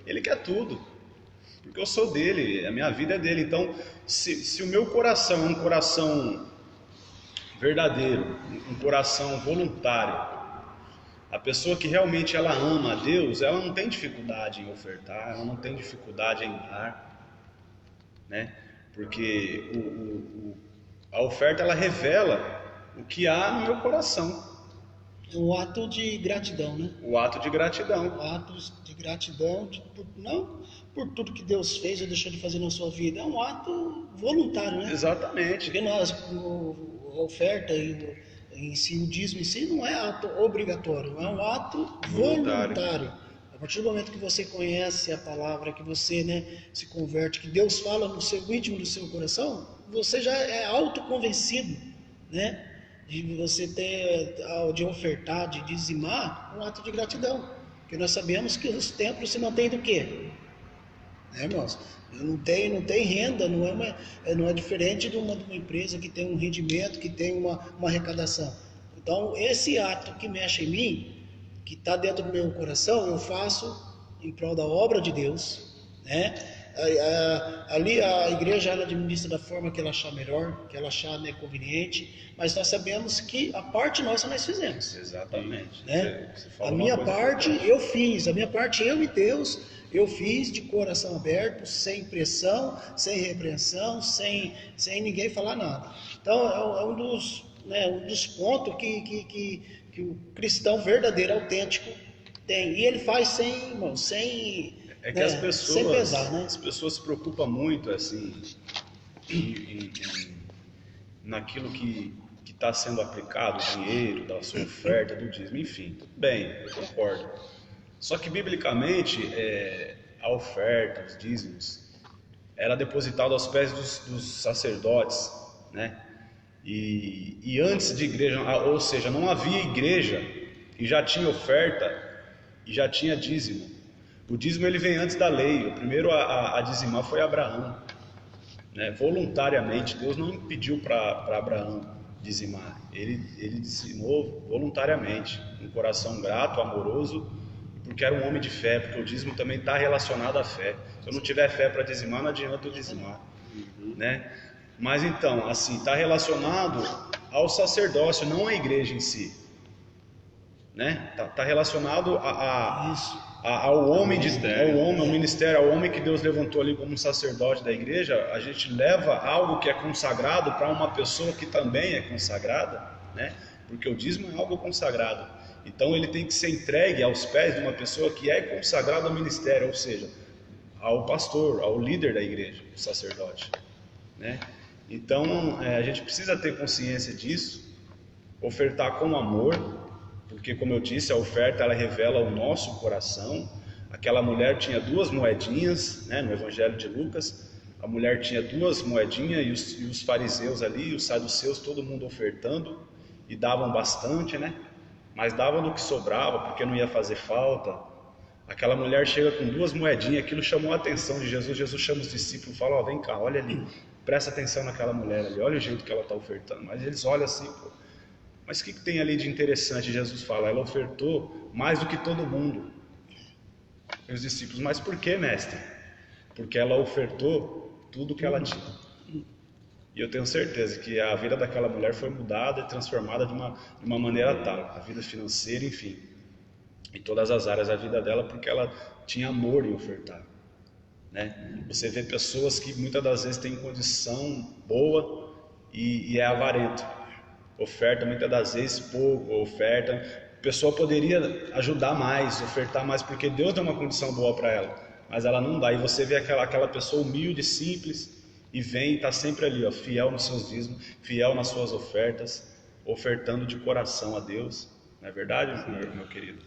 Ele quer tudo, porque eu sou dele, a minha vida é dele. Então, se o meu coração é um coração verdadeiro, um coração voluntário, a pessoa que realmente ela ama a Deus, ela não tem dificuldade em ofertar, ela não tem dificuldade em dar, né? Porque a oferta ela revela o que há no meu coração. O ato de gratidão, né? O ato de gratidão. O ato de gratidão, não por tudo que Deus fez ou deixou de fazer na sua vida, é um ato voluntário, né? Exatamente. Porque a oferta em si, o dízimo em si, não é ato obrigatório, é um ato voluntário. partir do momento que você conhece a palavra, que você, né, se converte, que Deus fala no seu íntimo, no seu coração, você já é autoconvencido, né, de você ter, de ofertar, de dizimar, um ato de gratidão. Porque nós sabemos que os templos se mantêm do quê? Né, irmãos? Não tem renda, não é diferente de uma empresa que tem um rendimento, que tem uma arrecadação. Então, esse ato que mexe em mim, que está dentro do meu coração, eu faço em prol da obra de Deus, né? Ali a igreja ela administra da forma que ela achar melhor, que ela achar, né, conveniente, mas nós sabemos que a parte nossa nós fizemos. Exatamente. Né? Você falou A uma minha coisa parte importante. eu fiz, a minha parte eu e Deus, eu fiz de coração aberto, sem pressão, sem repreensão, sem ninguém falar nada. Então é um dos, né, um dos pontos que o cristão verdadeiro, autêntico tem. E ele faz sem, irmão, É que né, as sem pessoas, pesar, né? as pessoas se preocupam muito assim naquilo que está sendo aplicado, o dinheiro, da sua oferta, do dízimo, enfim, tudo bem, eu concordo. Só que biblicamente a oferta, os dízimos, era depositado aos pés dos sacerdotes, né? E antes de igreja, ou seja, não havia igreja e já tinha oferta e já tinha dízimo. O dízimo ele vem antes da lei. O primeiro a dizimar foi Abraão, né? Voluntariamente, Deus não pediu para Abraão dizimar. Ele dizimou voluntariamente, com um coração grato, amoroso, porque era um homem de fé, porque o dízimo também está relacionado à fé. Se eu não tiver fé para dizimar, não adianta eu dizimar, né? Mas então, assim, está relacionado ao sacerdócio, não à igreja em si, né? Tá relacionado ao homem, ao ministério, ao homem que Deus levantou ali como um sacerdote da igreja. A gente leva algo que é consagrado para uma pessoa que também é consagrada, né? Porque o dízimo é algo consagrado. Então ele tem que ser entregue aos pés de uma pessoa que é consagrada ao ministério, ou seja, ao pastor, ao líder da igreja, o sacerdote, né? Então a gente precisa ter consciência disso, ofertar com amor, porque, como eu disse, a oferta ela revela o nosso coração. Aquela mulher tinha 2 moedinhas, né, no Evangelho de Lucas, a mulher tinha 2 moedinhas e os fariseus ali, os saduceus, todo mundo ofertando, e davam bastante, né? Mas davam do que sobrava, porque não ia fazer falta. Aquela mulher chega com 2 moedinhas, aquilo chamou a atenção de Jesus. Jesus chama os discípulos e fala: ó, vem cá, olha ali, presta atenção naquela mulher ali, olha o jeito que ela está ofertando. Mas eles olham assim, pô, mas o que tem ali de interessante? Jesus fala: ela ofertou mais do que todo mundo. E os discípulos: mas por que, mestre? Porque ela ofertou tudo que ela tinha. E eu tenho certeza que a vida daquela mulher foi mudada e transformada de uma maneira tal, a vida financeira, enfim, em todas as áreas da vida dela, porque ela tinha amor em ofertar, né? Você vê pessoas que muitas das vezes têm condição boa e é avarento, oferta muitas das vezes pouco, oferta, a pessoa poderia ajudar mais, ofertar mais, porque Deus deu uma condição boa para ela, mas ela não dá. E você vê aquela pessoa humilde, simples, e vem e está sempre ali, ó, fiel nos seus dízimos, fiel nas suas ofertas, ofertando de coração a Deus. Não é verdade, meu querido?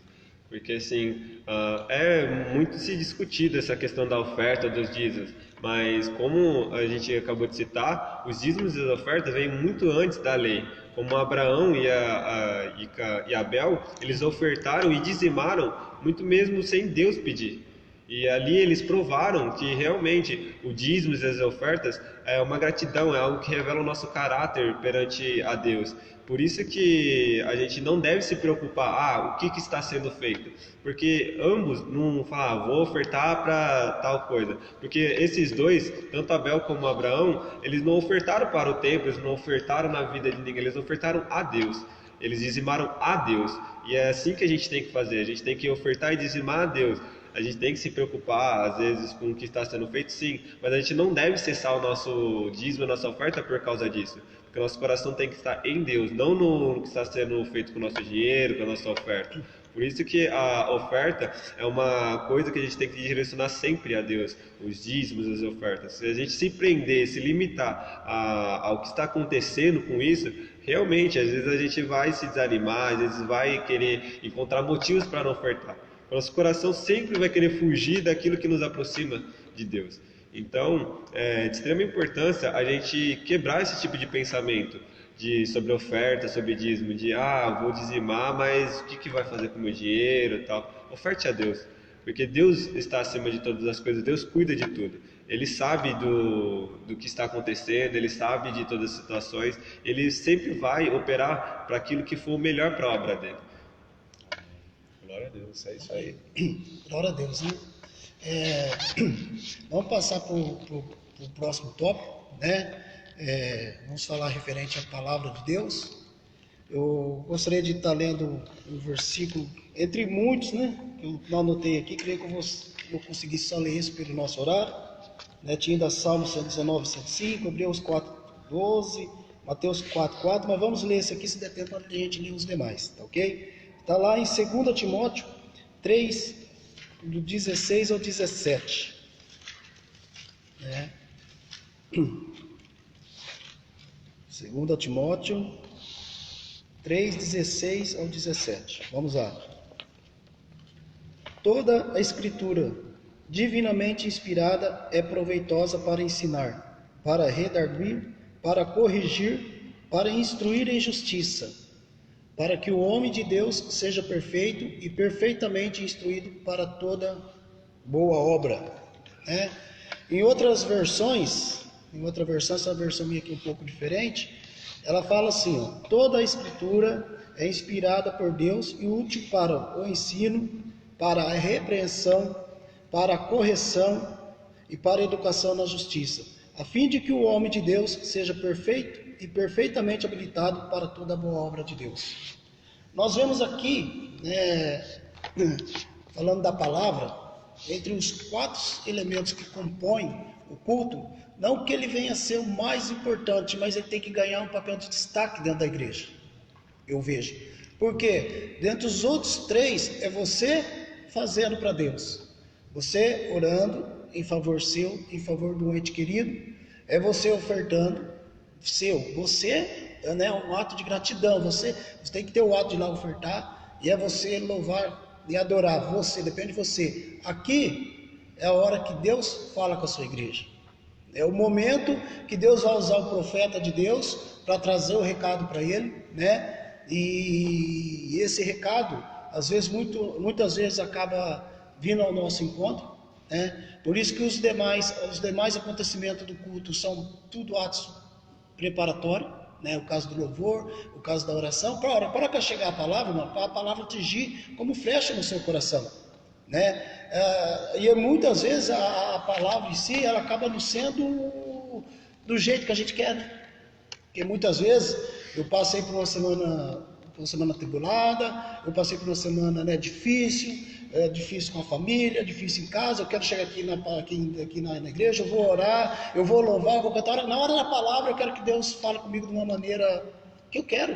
Porque assim, é muito se discutido essa questão da oferta, dos dízimos, mas como a gente acabou de citar, os dízimos e as ofertas vêm muito antes da lei. Como Abraão e Abel, eles ofertaram e dizimaram muito mesmo sem Deus pedir. E ali eles provaram que realmente o dízimo e as ofertas é uma gratidão, é algo que revela o nosso caráter perante a Deus. Por isso que a gente não deve se preocupar, o que está sendo feito? Porque ambos não falam, vou ofertar para tal coisa. Porque esses dois, tanto Abel como Abraão, eles não ofertaram para o templo, eles não ofertaram na vida de ninguém, eles ofertaram a Deus. Eles dizimaram a Deus. E é assim que a gente tem que fazer, a gente tem que ofertar e dizimar a Deus. A gente tem que se preocupar, às vezes, com o que está sendo feito, sim, mas a gente não deve cessar o nosso dízimo, a nossa oferta por causa disso, porque o nosso coração tem que estar em Deus, não no que está sendo feito com o nosso dinheiro, com a nossa oferta. Por isso que a oferta é uma coisa que a gente tem que direcionar sempre a Deus, os dízimos, as ofertas. Se a gente se prender, se limitar ao que está acontecendo com isso, realmente, às vezes a gente vai se desanimar, às vezes vai querer encontrar motivos para não ofertar. Nosso coração sempre vai querer fugir daquilo que nos aproxima de Deus. Então, é de extrema importância a gente quebrar esse tipo de pensamento sobre oferta, sobre dízimo, vou dizimar, mas o que vai fazer com o meu dinheiro e tal. Oferte a Deus, porque Deus está acima de todas as coisas, Deus cuida de tudo. Ele sabe do que está acontecendo, Ele sabe de todas as situações, Ele sempre vai operar para aquilo que for o melhor para a obra dele. Glória a Deus, é isso aí. Glória a Deus, né? Vamos passar para o próximo tópico, né? Vamos falar referente à palavra de Deus. Eu gostaria de estar lendo um versículo, entre muitos, né? Que eu não anotei aqui, creio que eu vou conseguir só ler isso pelo nosso horário. Né? Tinha ainda Salmo 119, 105, Hebreus 4:12, Mateus 4:4, mas vamos ler esse aqui, se der tempo para a gente ler os demais, tá ok? Está lá em 2 Timóteo 3, do 16 ao 17. Né? 2 Timóteo 3, 16 ao 17. Vamos lá. Toda a Escritura, divinamente inspirada, é proveitosa para ensinar, para redarguir, para corrigir, para instruir em justiça, para que o homem de Deus seja perfeito e perfeitamente instruído para toda boa obra. Né? Em outras versões, essa versão minha aqui é um pouco diferente, ela fala assim, toda a Escritura é inspirada por Deus e útil para o ensino, para a repreensão, para a correção e para a educação na justiça, a fim de que o homem de Deus seja perfeito e perfeitamente habilitado para toda a boa obra de Deus. Nós vemos aqui, falando da palavra, entre os 4 elementos que compõem o culto, não que ele venha a ser o mais importante, mas ele tem que ganhar um papel de destaque dentro da igreja, eu vejo. Porque dentre os outros 3 é você fazendo para Deus, você orando em favor seu, em favor do ente querido, é você ofertando você, né, um ato de gratidão, você tem que ter o ato de lá ofertar, e é você louvar e adorar, depende de você. Aqui é a hora que Deus fala com a sua igreja, é o momento que Deus vai usar o profeta de Deus para trazer o recado para ele, né? E esse recado, às vezes, muitas vezes acaba vindo ao nosso encontro, né? Por isso que os demais acontecimentos do culto são tudo atos preparatórios, né? O caso do louvor, o caso da oração, para que chegar a palavra atingir como flecha no seu coração, né? E muitas vezes a palavra em si, ela acaba não sendo do jeito que a gente quer, né? Porque muitas vezes eu passei por uma semana atribulada, eu passei por uma semana, né, difícil com a família, difícil em casa, eu quero chegar aqui na igreja, eu vou orar, eu vou louvar, eu vou cantar, na hora da palavra eu quero que Deus fale comigo de uma maneira que eu quero.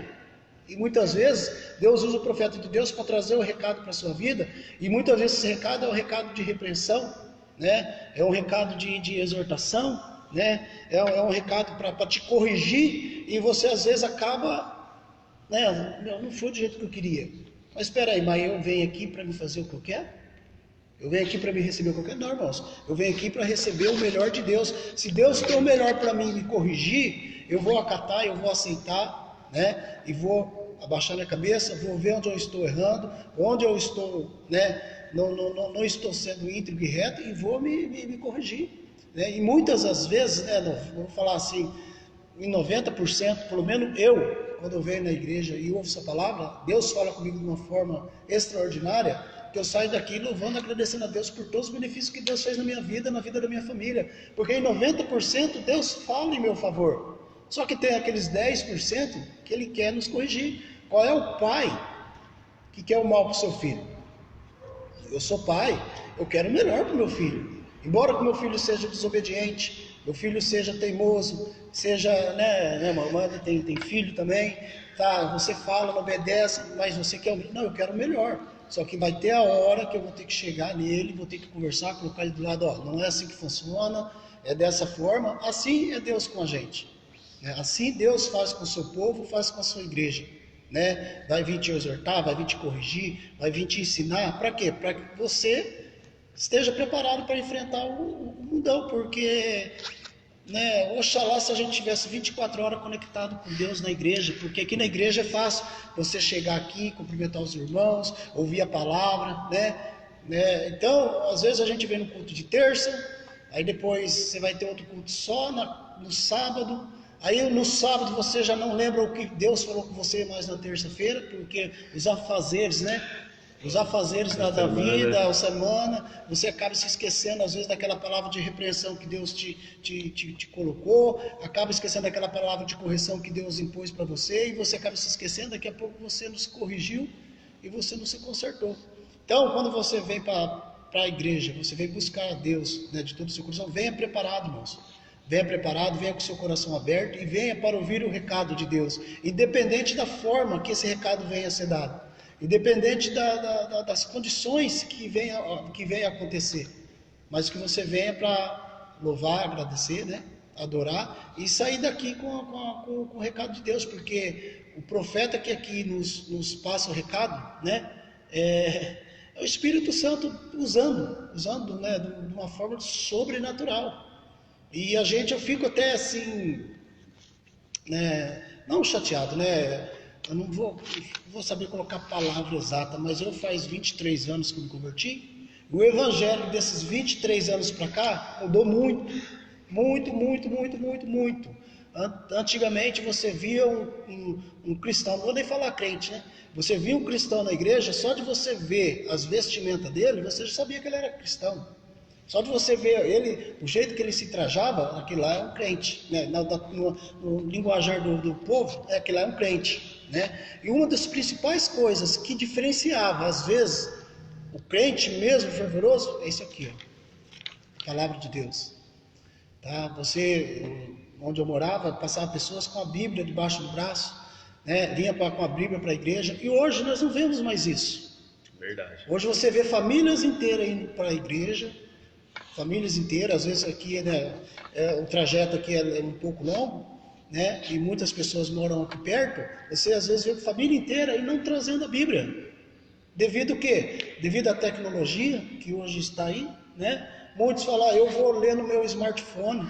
E muitas vezes Deus usa o profeta de Deus para trazer o recado para a sua vida, e muitas vezes esse recado é um recado de repreensão, né? É um recado de exortação, né? É um recado para te corrigir, e você às vezes acaba, né? Não foi do jeito que eu queria, mas espera aí, mas eu venho aqui para me fazer o que eu quero? Eu venho aqui para me receber o que eu quero? Não, irmãos, eu venho aqui para receber o melhor de Deus. Se Deus tem o melhor para mim me corrigir, eu vou acatar, eu vou aceitar, né? E vou abaixar minha cabeça, vou ver onde eu estou errando, onde eu estou, né? Não estou sendo íntegro e reto, e vou me corrigir, né? E muitas das vezes, né, vou falar assim, em 90%, pelo menos eu, quando eu venho na igreja e ouço essa palavra, Deus fala comigo de uma forma extraordinária, que eu saio daqui louvando, agradecendo a Deus por todos os benefícios que Deus fez na minha vida, na vida da minha família, porque em 90% Deus fala em meu favor. Só que tem aqueles 10% que Ele quer nos corrigir. Qual é o pai que quer o mal para o seu filho? Eu sou pai, eu quero o melhor para o meu filho. Embora que meu filho seja desobediente, meu filho seja teimoso, seja, né, mamãe tem filho também, tá? Você fala, não obedece, mas você quer o melhor. Não, eu quero o melhor. Só que vai ter a hora que eu vou ter que chegar nele, vou ter que conversar, colocar ele do lado, não é assim que funciona, é dessa forma. Assim é Deus com a gente. Assim Deus faz com o seu povo, faz com a sua igreja. né? Vai vir te exortar, vai vir te corrigir, vai vir te ensinar. Para quê? Para que você esteja preparado para enfrentar o mundão, porque, né, oxalá se a gente tivesse 24 horas conectado com Deus na igreja, porque aqui na igreja é fácil você chegar aqui, cumprimentar os irmãos, ouvir a palavra, né? Então, às vezes a gente vem no culto de terça, aí depois você vai ter outro culto só no sábado, aí no sábado você já não lembra o que Deus falou com você mais na terça-feira, porque os afazeres, né? Os afazeres da vida, a semana, você acaba se esquecendo às vezes daquela palavra de repreensão que Deus te colocou, acaba esquecendo daquela palavra de correção que Deus impôs para você, e você acaba se esquecendo, daqui a pouco você não se corrigiu e você não se consertou. Então, quando você vem para a igreja, você vem buscar a Deus, né, de todo o seu coração, venha preparado, irmãos. Venha preparado, venha com o seu coração aberto e venha para ouvir o recado de Deus, independente da forma que esse recado venha a ser dado. Independente das condições que venha a acontecer, mas que você venha para louvar, agradecer, né? Adorar e sair daqui com o recado de Deus, porque o profeta que aqui nos passa o recado, né? É o Espírito Santo usando, né? De uma forma sobrenatural. E eu fico até assim, né? Não chateado, né? Eu não vou saber colocar a palavra exata, mas eu faz 23 anos que eu me converti. O evangelho desses 23 anos para cá mudou muito. Antigamente você via um cristão, não vou nem falar crente, né? Você via um cristão na igreja, só de você ver as vestimentas dele, você já sabia que ele era cristão. Só de você ver ele, o jeito que ele se trajava, aquilo lá é um crente, né? No linguajar do povo, aquilo lá é um crente. Né? E uma das principais coisas que diferenciava, às vezes, o crente mesmo fervoroso, é isso aqui, ó, palavra de Deus. Tá? Onde eu morava, passava pessoas com a Bíblia debaixo do braço, né? Vinha com a Bíblia para a igreja, e hoje nós não vemos mais isso. Verdade. Hoje você vê famílias inteiras indo para a igreja, famílias inteiras, às vezes aqui, né, o trajeto aqui é um pouco longo, né? E muitas pessoas moram aqui perto, você às vezes vê a família inteira e não trazendo a Bíblia. Devido o quê? Devido à tecnologia que hoje está aí, né? Muitos falam, eu vou ler no meu smartphone,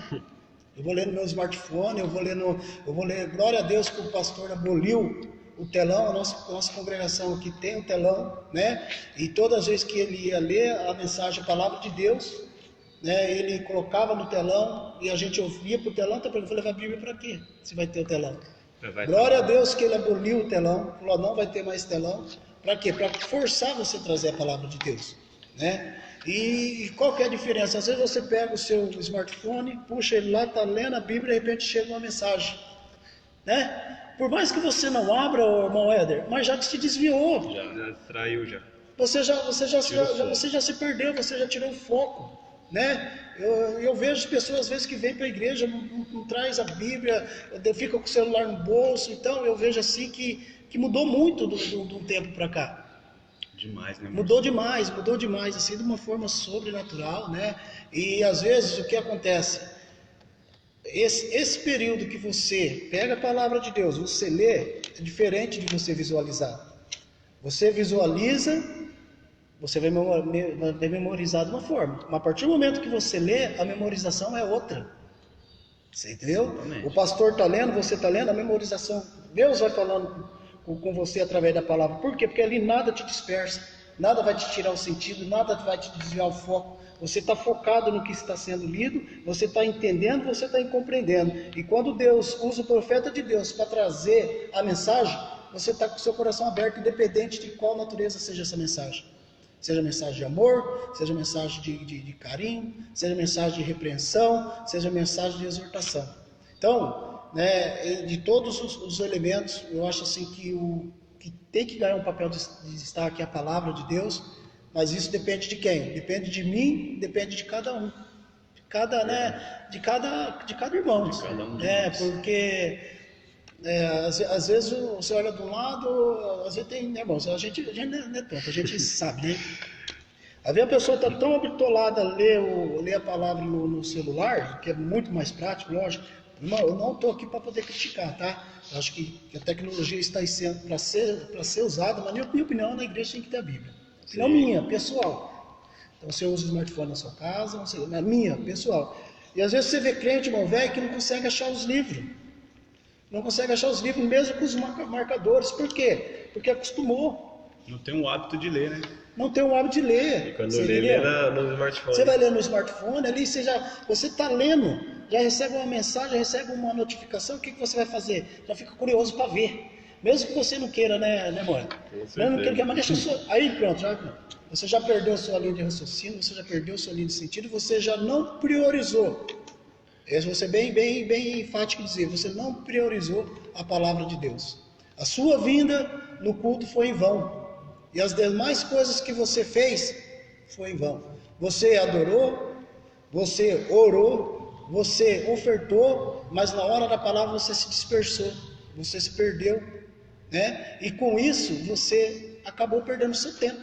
eu vou ler, glória a Deus que o pastor aboliu o telão, a nossa congregação aqui tem um telão, né? E todas as vezes que ele ia ler a mensagem, a palavra de Deus, né, ele colocava no telão e a gente ouvia para o telão, então eu falei, levar a Bíblia para quê? Se vai ter o telão. Glória a Deus que ele aboliu o telão, falou, não vai ter mais telão. Para quê? Para forçar você a trazer a palavra de Deus, né? E qual que é a diferença? Às vezes você pega o seu smartphone, puxa ele lá, está lendo a Bíblia e de repente chega uma mensagem, né? Por mais que você não abra, irmão Éder, mas já te desviou. Já traiu já. Você já se perdeu, você já tirou o foco. Né? Eu vejo pessoas às vezes que vêm para a igreja, não traz a Bíblia, fica com o celular no bolso. Então eu vejo assim que mudou muito do tempo para cá. Demais, né? Mudou demais, assim, de uma forma sobrenatural, né? E às vezes o que acontece? Esse período que você pega a palavra de Deus, você lê, é diferente de você visualizar. Você visualiza, você vai memorizar de uma forma, mas a partir do momento que você lê, a memorização é outra. Você entendeu? Exatamente. O pastor está lendo, você está lendo, a memorização, Deus vai falando com você através da palavra. Por quê? Porque ali nada te dispersa, nada vai te tirar o sentido, nada vai te desviar o foco. Você está focado no que está sendo lido, você está entendendo, você está compreendendo. E quando Deus usa o profeta de Deus para trazer a mensagem, você está com o seu coração aberto, independente de qual natureza seja essa mensagem. Seja mensagem de amor, seja mensagem de carinho, seja mensagem de repreensão, seja mensagem de exortação. Então, né, de todos os elementos, eu acho assim que o que tem que ganhar um papel de destaque é a palavra de Deus, mas isso depende de quem? Depende de mim, depende de cada um. De cada irmão. De cada um de nós. Porque às vezes você olha de um lado, às vezes tem, né, irmãos, a gente não é tonto, a gente sabe, né? Às vezes a pessoa está tão habitolada a ler a palavra no celular, que é muito mais prático, lógico. Irmão, eu não estou aqui para poder criticar, tá? Eu acho que a tecnologia está sendo para ser usada, mas na minha opinião, na igreja tem que ter a Bíblia. Opinião minha, pessoal. Então você usa o smartphone na sua casa, na minha, pessoal. E às vezes você vê crente, irmão velho, que não consegue achar os livros. Não consegue achar os livros mesmo com os marcadores. Por quê? Porque acostumou. Não tem o hábito de ler, né? Não tem o hábito de ler. E quando lê no smartphone. Você vai ler no smartphone, ali você está lendo, já recebe uma mensagem, já recebe uma notificação, o que você vai fazer? Já fica curioso para ver. Mesmo que você não queira, né amor? Não queira, mas deixa sua... Aí pronto, você já perdeu sua linha de raciocínio, você já perdeu sua linha de sentido, você já não priorizou. Esse você bem enfático dizer, você não priorizou a palavra de Deus. A sua vinda no culto foi em vão. E as demais coisas que você fez foi em vão. Você adorou, você orou, você ofertou, mas na hora da palavra você se dispersou, você se perdeu, né? E com isso você acabou perdendo o seu tempo.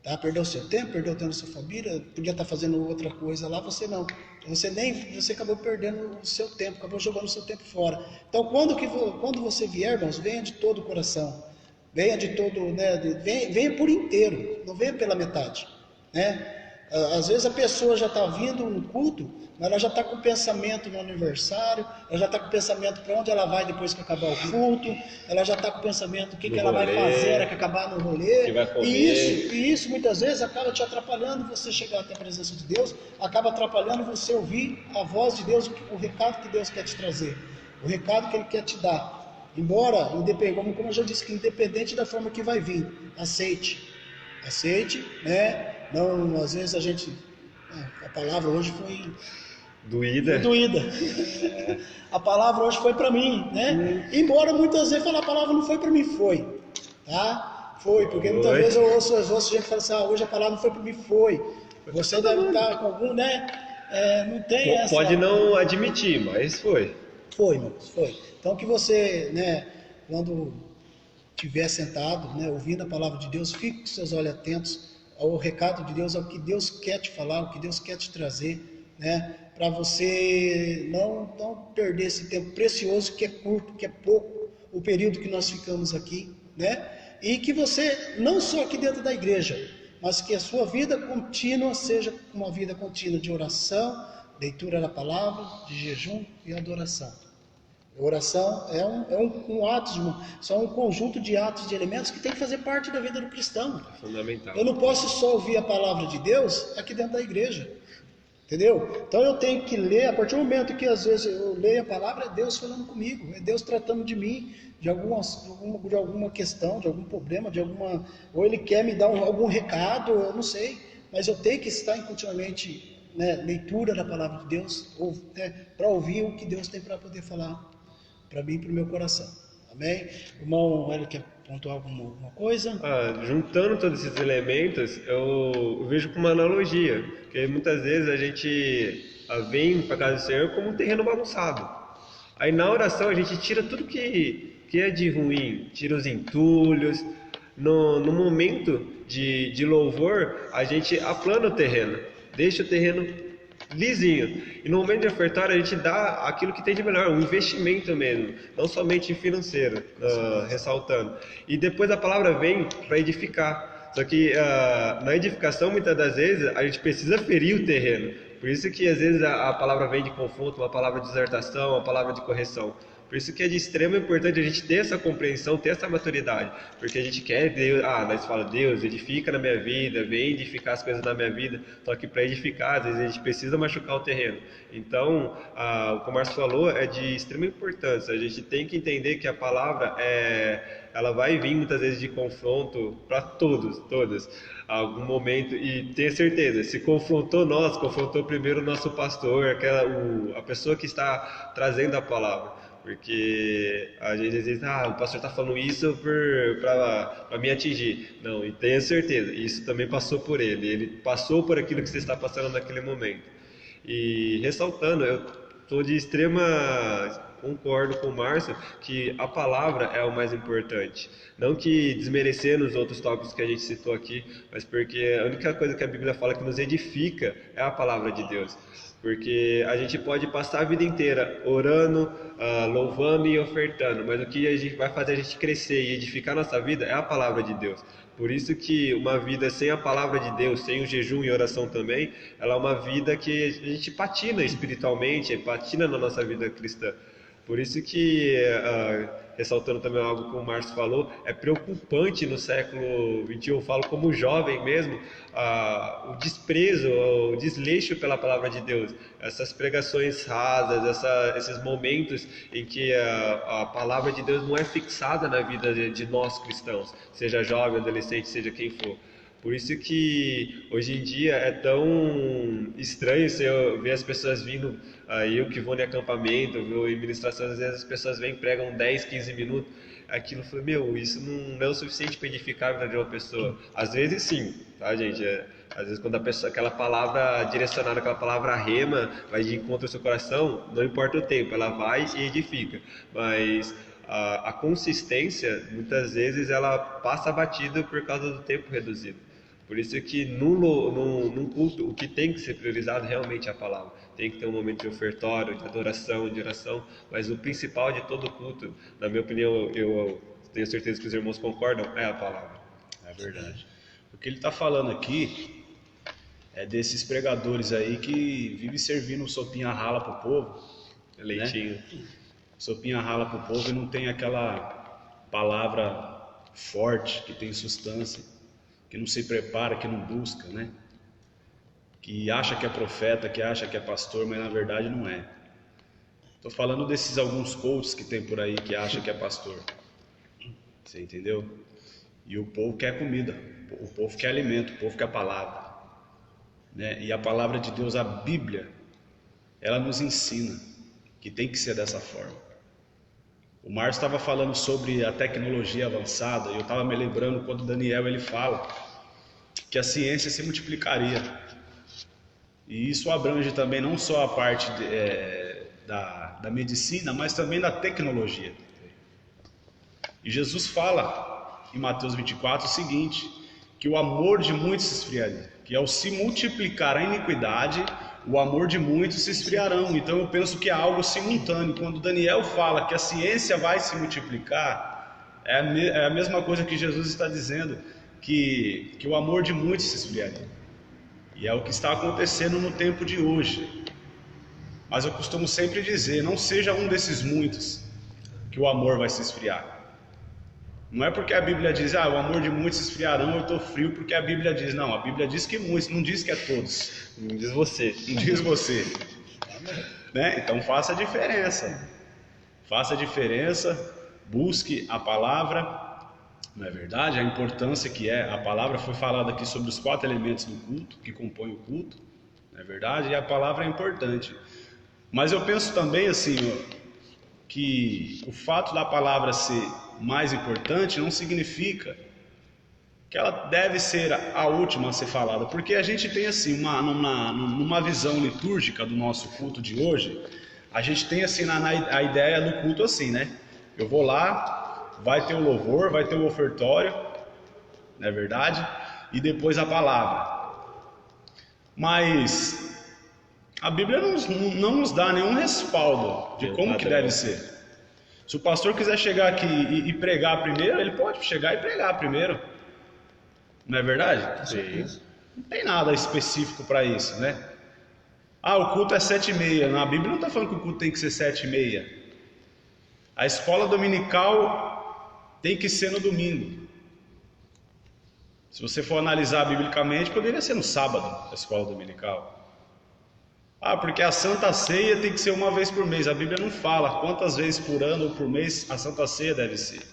Tá? Perdeu o seu tempo, perdeu o tempo da sua família, podia estar fazendo outra coisa lá, você não. Você acabou perdendo o seu tempo, acabou jogando o seu tempo fora. Então quando você vier, irmãos, venha de todo o coração. Venha de todo, né? Venha por inteiro, não venha pela metade, né? Às vezes a pessoa já está vindo no culto, mas ela já está com o pensamento no aniversário, ela já está com o pensamento para onde ela vai depois que acabar o culto, ela já está com o pensamento o que ela vai fazer na que acabar no rolê, que vai comer. E isso muitas vezes acaba te atrapalhando você chegar até a presença de Deus, acaba atrapalhando você ouvir a voz de Deus, o recado que Deus quer te trazer, o recado que Ele quer te dar. Embora, como eu já disse, que independente da forma que vai vir, aceite, né? Não, às vezes a palavra hoje foi doída. A palavra hoje foi para mim, né? Embora muitas vezes falar a palavra não foi para mim, foi, tá? Foi, porque muitas vezes eu ouço gente falar assim, hoje a palavra não foi para mim, foi. Você deve estar com algum, né? Não tem essa... Pode não admitir, mas foi. Foi, irmãos, foi. Então que você, né, quando estiver sentado, né, ouvindo a palavra de Deus, fique com seus olhos atentos ao recado de Deus, ao que Deus quer te falar, o que Deus quer te trazer, né, para você não perder esse tempo precioso, que é curto, que é pouco, o período que nós ficamos aqui, né, e que você, não só aqui dentro da igreja, mas que a sua vida contínua seja uma vida contínua de oração, leitura da palavra, de jejum e adoração. A oração é um ato, são um conjunto de atos, de elementos que tem que fazer parte da vida do cristão. É fundamental. Eu não posso só ouvir a palavra de Deus aqui dentro da igreja, entendeu? Então eu tenho que ler, a partir do momento que às vezes eu leio a palavra, é Deus falando comigo, é Deus tratando de mim, de alguma questão, de algum problema, ou Ele quer me dar algum recado, eu não sei, mas eu tenho que estar em continuamente, né, leitura da palavra de Deus, para ouvir o que Deus tem para poder falar para mim e para o meu coração. Amém? O irmão Hélio quer pontuar alguma coisa? Juntando todos esses elementos, eu vejo como uma analogia, porque muitas vezes a gente vem para a casa do Senhor como um terreno bagunçado. Aí na oração a gente tira tudo que é de ruim, tira os entulhos. No momento de louvor, a gente aplana o terreno, deixa o terreno lisinho. E no momento de ofertar, a gente dá aquilo que tem de melhor, um investimento mesmo, não somente financeiro, ressaltando. E depois a palavra vem para edificar. Só que na edificação, muitas das vezes, a gente precisa ferir o terreno. Por isso que às vezes a palavra vem de confronto, uma palavra de exortação, uma palavra de correção. Por isso que é de extrema importância a gente ter essa compreensão, ter essa maturidade, porque a gente quer Deus, nós falamos, Deus, edifica na minha vida, vem edificar as coisas na minha vida, só que para edificar, às vezes a gente precisa machucar o terreno. Então, como o Márcio falou, é de extrema importância, a gente tem que entender que a palavra ela vai vir muitas vezes de confronto para todas, algum momento, e tenha certeza, se confrontou primeiro o nosso pastor, a pessoa que está trazendo a palavra. Porque às vezes o pastor está falando isso para me atingir. Não, e tenha certeza, isso também passou por ele passou por aquilo que você está passando naquele momento. E ressaltando, eu estou de extrema concordo com o Márcio que a palavra é o mais importante. Não que desmerecendo os outros tópicos que a gente citou aqui, mas porque a única coisa que a Bíblia fala que nos edifica é a palavra de Deus. Porque a gente pode passar a vida inteira orando, louvando e ofertando, mas o que a gente vai fazer a gente crescer e edificar a nossa vida é a palavra de Deus. Por isso que uma vida sem a palavra de Deus, sem o jejum e oração também, ela é uma vida que a gente patina espiritualmente, patina na nossa vida cristã. Por isso que, ressaltando também algo que o Márcio falou, é preocupante no século XXI, eu falo como jovem mesmo, o desprezo, o desleixo pela palavra de Deus. Essas pregações rasas, esses momentos em que a palavra de Deus não é fixada na vida de nós cristãos, seja jovem, adolescente, seja quem for. Por isso que hoje em dia é tão estranho ver as pessoas vindo, eu que vou em acampamento, vou em ministrações, às vezes as pessoas vêm e pregam 10, 15 minutos, aquilo foi, isso não é o suficiente para edificar a vida de uma pessoa. Às vezes sim, tá gente? Às vezes quando a pessoa, aquela palavra direcionada, aquela palavra rema, vai de encontro ao seu coração, não importa o tempo, ela vai e edifica. Mas a consistência, muitas vezes, ela passa batida por causa do tempo reduzido. Por isso que num culto, o que tem que ser priorizado realmente é a palavra. Tem que ter um momento de ofertório, de adoração, de oração, mas o principal de todo culto, na minha opinião, eu tenho certeza que os irmãos concordam, é a palavra. É verdade. O que ele está falando aqui é desses pregadores aí que vivem servindo sopinha rala pro povo. Leitinho. Né? Sopinha rala pro povo e não tem aquela palavra forte, que tem substância, que não se prepara, que não busca, né? Que acha que é profeta, que acha que é pastor, mas na verdade não é. Estou falando desses alguns coaches que tem por aí que acha que é pastor. Você entendeu? E o povo quer comida, o povo quer alimento, o povo quer palavra, né? E a palavra de Deus, a Bíblia, ela nos ensina que tem que ser dessa forma. O Márcio estava falando sobre a tecnologia avançada, e eu estava me lembrando quando Daniel ele fala que a ciência se multiplicaria. E isso abrange também não só a parte da medicina, mas também da tecnologia. E Jesus fala em Mateus 24 o seguinte, que o amor de muitos se esfriaria, que ao se multiplicar a iniquidade, o amor de muitos se esfriarão. Então eu penso que é algo simultâneo. Quando Daniel fala que a ciência vai se multiplicar, é a mesma coisa que Jesus está dizendo, que o amor de muitos se esfriaria. E é o que está acontecendo no tempo de hoje. Mas eu costumo sempre dizer, não seja um desses muitos que o amor vai se esfriar. Não é porque a Bíblia diz, o amor de muitos se esfriarão, eu estou frio, porque a Bíblia diz, não, a Bíblia diz que muitos, não diz que é todos. Não diz você. Não diz você. Né? Então faça a diferença. Faça a diferença, busque a palavra, não é verdade? A importância que é, a palavra foi falada aqui sobre os 4 elementos do culto, que compõem o culto, não é verdade? E a palavra é importante. Mas eu penso também assim, que o fato da palavra ser mais importante não significa que ela deve ser a última a ser falada, porque a gente tem assim, numa visão litúrgica do nosso culto de hoje, a gente tem assim a ideia do culto assim, né? Eu vou lá, vai ter o louvor, vai ter o ofertório, não é verdade? E depois a palavra. Mas a Bíblia não nos dá nenhum respaldo de como que deve ser. Se o pastor quiser chegar aqui e pregar primeiro, ele pode chegar e pregar primeiro. Não é verdade? Sim. Não tem nada específico para isso, né? O culto é 7h30. Na Bíblia não está falando que o culto tem que ser 7h30. A escola dominical tem que ser no domingo. Se você for analisar biblicamente, poderia ser no sábado, a escola dominical. Porque a Santa Ceia tem que ser uma vez por mês. A Bíblia não fala quantas vezes por ano ou por mês a Santa Ceia deve ser.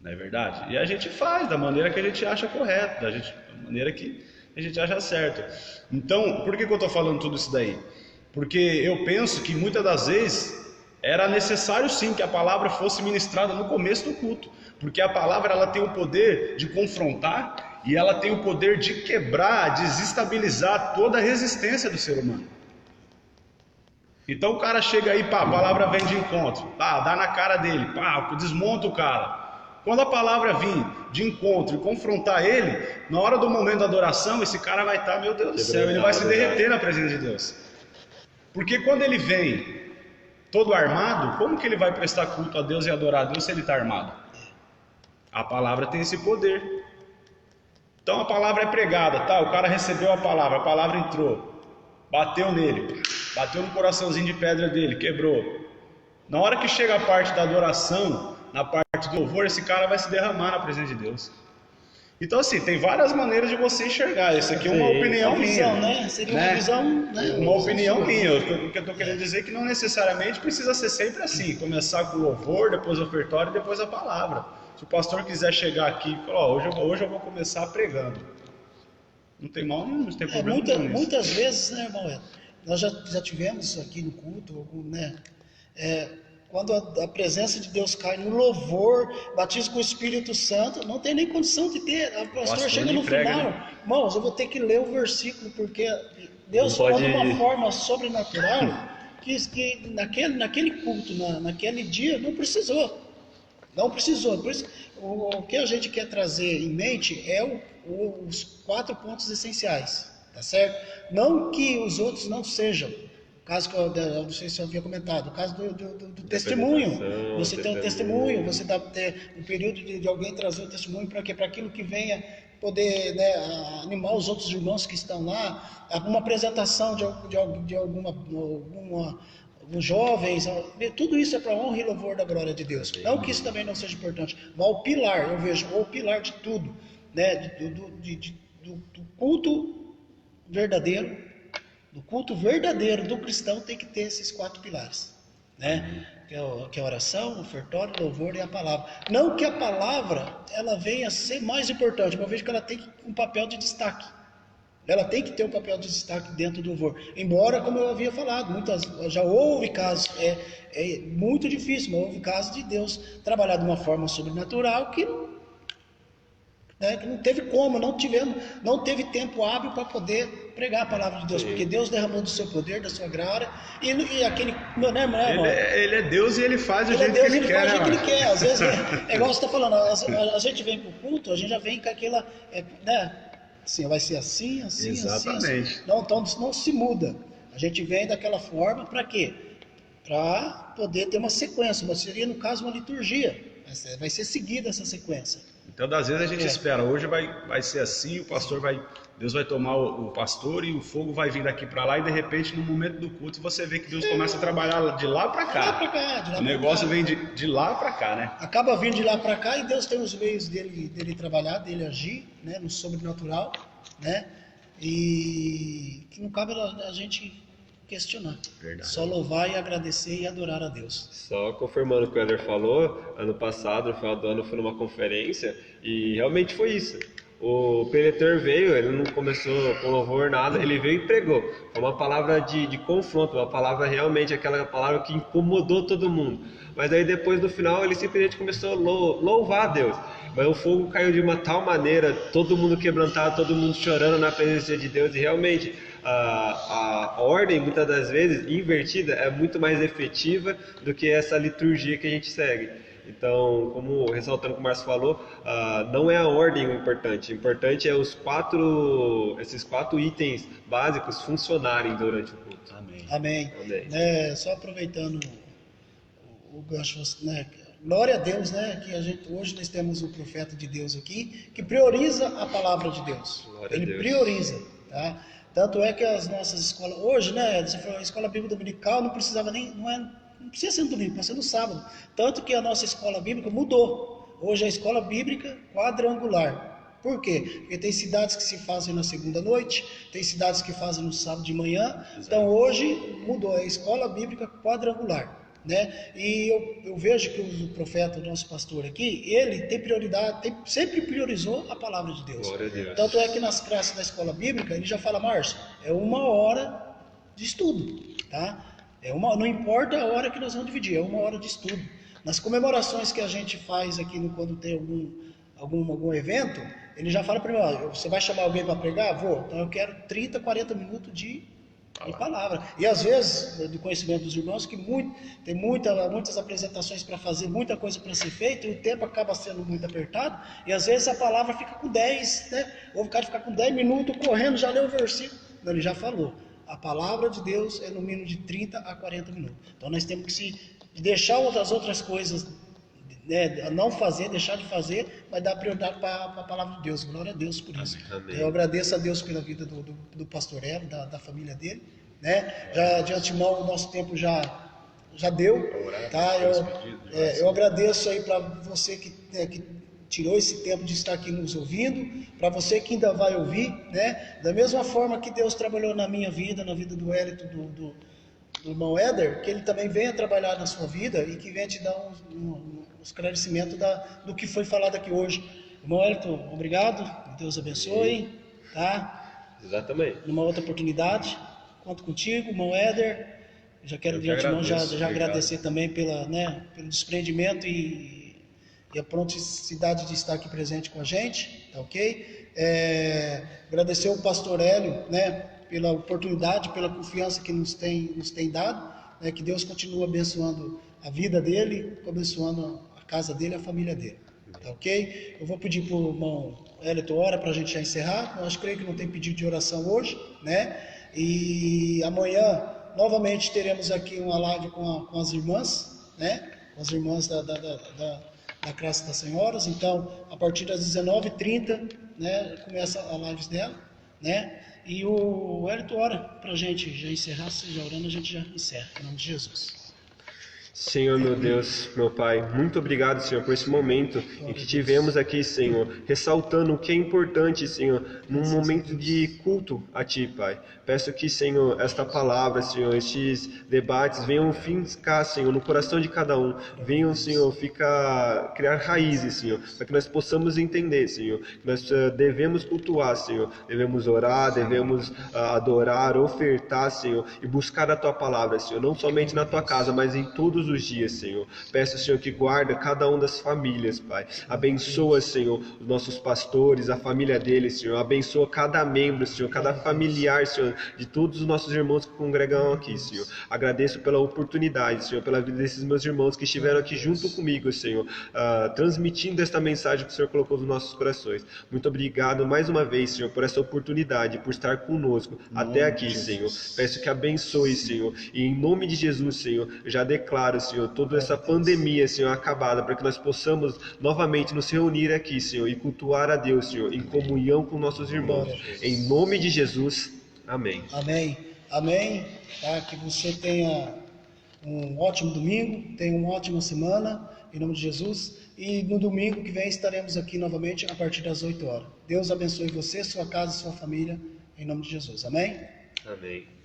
Não é verdade? E a gente faz da maneira que a gente acha correta, da maneira que a gente acha certo. Então, por que eu estou falando tudo isso daí? Porque eu penso que muitas das vezes era necessário sim que a palavra fosse ministrada no começo do culto. Porque a palavra ela tem o poder de confrontar e ela tem o poder de quebrar, desestabilizar toda a resistência do ser humano. Então o cara chega aí, pá, a palavra vem de encontro, tá, dá na cara dele, pá, desmonta o cara. Quando a palavra vir de encontro e confrontar ele, na hora do momento da adoração, esse cara vai estar, meu Deus do céu, ele vai se derreter na presença de Deus. Porque quando ele vem todo armado, como que ele vai prestar culto a Deus e adorar a Deus se ele está armado? A palavra tem esse poder. Então a palavra é pregada, tá? O cara recebeu a palavra entrou, bateu nele, bateu no coraçãozinho de pedra dele, quebrou. Na hora que chega a parte da adoração, na parte do louvor, esse cara vai se derramar na presença de Deus. Então assim, tem várias maneiras de você enxergar. Isso aqui é uma opinião minha, né? Seria uma visão, né? Uma opinião minha. O que eu estou querendo dizer é que não necessariamente precisa ser sempre assim. Começar com o louvor, depois o ofertório e depois a palavra. Se o pastor quiser chegar aqui e falar, hoje eu vou começar pregando, não tem mal nenhum, não tem problema nenhum nisso. Muitas vezes, né, irmão, nós já tivemos aqui no culto, né, quando a presença de Deus cai no louvor, batismo com o Espírito Santo, não tem nem condição de ter. O pastor chega no prega, final, né? Irmãos, eu vou ter que ler o versículo, porque Deus falou de uma forma sobrenatural que naquele culto, naquele dia, não precisou. Por isso, o que a gente quer trazer em mente é os 4 pontos essenciais, tá certo? Não que os outros não sejam. O caso que eu não sei se eu havia comentado, o caso do testemunho. Você tem um testemunho, você dá ter um período de alguém trazer o testemunho para quê? Para aquilo que venha poder, né, animar os outros irmãos que estão lá, alguma apresentação de alguns jovens, tudo isso é para honra e louvor da glória de Deus. Não que isso também não seja importante, mas o pilar, eu vejo, o pilar de tudo, né, do culto verdadeiro, do cristão tem que ter esses 4 pilares, né? Que é a oração, o ofertório, o louvor e a palavra. Não que a palavra ela venha a ser mais importante, mas eu vejo que ela tem um papel de destaque. Ela tem que ter um papel de destaque dentro do louvor. Embora, como eu havia falado, já houve casos, é muito difícil, mas houve casos de Deus trabalhar de uma forma sobrenatural que não teve como, não teve tempo hábil para poder pregar a palavra de Deus, porque Deus derramou do seu poder, da sua glória, e aquele, né, ele é Deus e ele faz do ele jeito é Deus, que ele quer, faz do jeito né? que ele quer. Às vezes é igual você está falando, a gente vem para o culto, a gente já vem com aquela, né, assim, vai ser assim. Exatamente. Então não se muda. A gente vem daquela forma para quê? Para poder ter uma sequência, mas seria no caso uma liturgia. Vai ser seguida essa sequência. Então, das vezes a gente espera, hoje vai ser assim, Deus vai tomar o pastor e o fogo vai vir daqui para lá e de repente no momento do culto você vê que Deus começa a trabalhar de lá para cá. O negócio vem de lá para cá, né? Acaba vindo de lá para cá e Deus tem os meios dele trabalhar, dele agir, né, no sobrenatural, né? E que não cabe a gente questionar. Verdade. Só louvar e agradecer e adorar a Deus. Só confirmando o que o Éder falou, ano passado, no final do ano, eu fui numa conferência e realmente foi isso. O preletor veio, ele não começou com louvor, nada, ele veio e pregou. Foi uma palavra de confronto, uma palavra realmente, aquela palavra que incomodou todo mundo. Mas aí depois, no final, ele simplesmente começou a louvar a Deus. Mas o fogo caiu de uma tal maneira, todo mundo quebrantado, todo mundo chorando na presença de Deus, e realmente a ordem, muitas das vezes, invertida, é muito mais efetiva do que essa liturgia que a gente segue. Então, como ressaltando o que o Márcio falou, não é a ordem o importante é esses 4 itens básicos funcionarem durante o culto. Amém. Só aproveitando o gancho, né? Glória a Deus, né? Que hoje nós temos um profeta de Deus aqui que prioriza a palavra de Deus. Ele prioriza, tá? Tanto é que as nossas escolas hoje, né? Você falou, a escola bíblica dominical não precisava não precisa ser no domingo, pode ser no sábado. Tanto que a nossa escola bíblica mudou. Hoje é a escola bíblica quadrangular. Por quê? Porque tem cidades que se fazem na segunda noite, tem cidades que fazem no sábado de manhã. Exato. Então hoje mudou, é a escola bíblica quadrangular, né? E eu vejo que o profeta, o nosso pastor aqui, ele tem prioridade, sempre priorizou a palavra de Deus. Glória a Deus. Tanto é que nas classes da escola bíblica, ele já fala, Márcio, é 1 hora de estudo, tá? Não importa a hora que nós vamos dividir, é 1 hora de estudo. Nas comemorações que a gente faz aqui quando tem algum evento, ele já fala para mim, você vai chamar alguém para pregar? Vou. Então eu quero 30, 40 minutos de Em palavra. E às vezes, do conhecimento dos irmãos, que tem muitas apresentações para fazer, muita coisa para ser feita, e o tempo acaba sendo muito apertado, e às vezes a palavra fica com 10, né? Ou o cara fica com 10 minutos correndo, já leu o versículo. Não, ele já falou. A palavra de Deus é no mínimo de 30 a 40 minutos. Então nós temos que deixar as outras coisas, né, não fazer, deixar de fazer, mas dar prioridade para a palavra de Deus. Glória a Deus por isso. Amém. Eu agradeço a Deus pela vida do pastor Hélio, da família dele, né? Já de antemão o nosso tempo já deu, tá? Eu agradeço aí para você que tirou esse tempo de estar aqui nos ouvindo, para você que ainda vai ouvir, né? Da mesma forma que Deus trabalhou na minha vida, na vida do Hélio, do irmão Éder, que ele também venha trabalhar na sua vida e que venha te dar um esclarecimento do que foi falado aqui hoje. Irmão Elton, obrigado, Deus abençoe, tá? Exatamente. Numa outra oportunidade, conto contigo, irmão Éder. Já quero de antemão já agradecer também pelo desprendimento e a pronticidade de estar aqui presente com a gente, tá ok? Agradecer ao pastor Hélio, né, pela oportunidade, pela confiança que nos tem dado, né, que Deus continue abençoando a vida dele, abençoando a casa dele, a família dele, tá ok? Eu vou pedir para o irmão Hélio ora para a gente já encerrar. Nós creio que não tem pedido de oração hoje, né? E amanhã novamente teremos aqui uma live com as irmãs, né? Com as irmãs da classe das senhoras. Então, a partir das 19h30, né, começa a live dela, né? E o Hélio ora para a gente já encerrar, seja orando, a gente já encerra, em nome de Jesus. Senhor, meu Deus, meu Pai, muito obrigado, Senhor, por esse momento em que tivemos aqui, Senhor, ressaltando o que é importante, Senhor, num momento de culto a Ti, Pai. Peço que, Senhor, esta palavra, Senhor, estes debates venham ficar, Senhor, no coração de cada um, venham, Senhor, criar raízes, Senhor, para que nós possamos entender, Senhor, que nós devemos cultuar, Senhor, devemos orar, devemos adorar, ofertar, Senhor, e buscar a Tua palavra, Senhor, não somente na Tua casa, mas em todos os dias, Senhor. Peço, Senhor, que guarda cada uma das famílias, Pai. Abençoa, Senhor, os nossos pastores, a família deles, Senhor. Abençoa cada membro, Senhor, cada familiar, Senhor, de todos os nossos irmãos que congregam aqui, Senhor. Agradeço pela oportunidade, Senhor, pela vida desses meus irmãos que estiveram aqui junto comigo, Senhor, transmitindo esta mensagem que o Senhor colocou nos nossos corações. Muito obrigado mais uma vez, Senhor, por essa oportunidade, por estar conosco até aqui, Senhor. Peço que abençoe, Senhor, e em nome de Jesus, Senhor, eu já declaro, Senhor, toda essa pandemia, Senhor, acabada, para que nós possamos novamente nos reunir aqui, Senhor, e cultuar a Deus, Senhor, em comunhão com nossos irmãos. Em nome de Jesus, amém. Amém. Amém. Tá? Que você tenha um ótimo domingo, tenha uma ótima semana, em nome de Jesus. E no domingo que vem estaremos aqui novamente a partir das 8 horas. Deus abençoe você, sua casa e sua família, em nome de Jesus. Amém? Amém.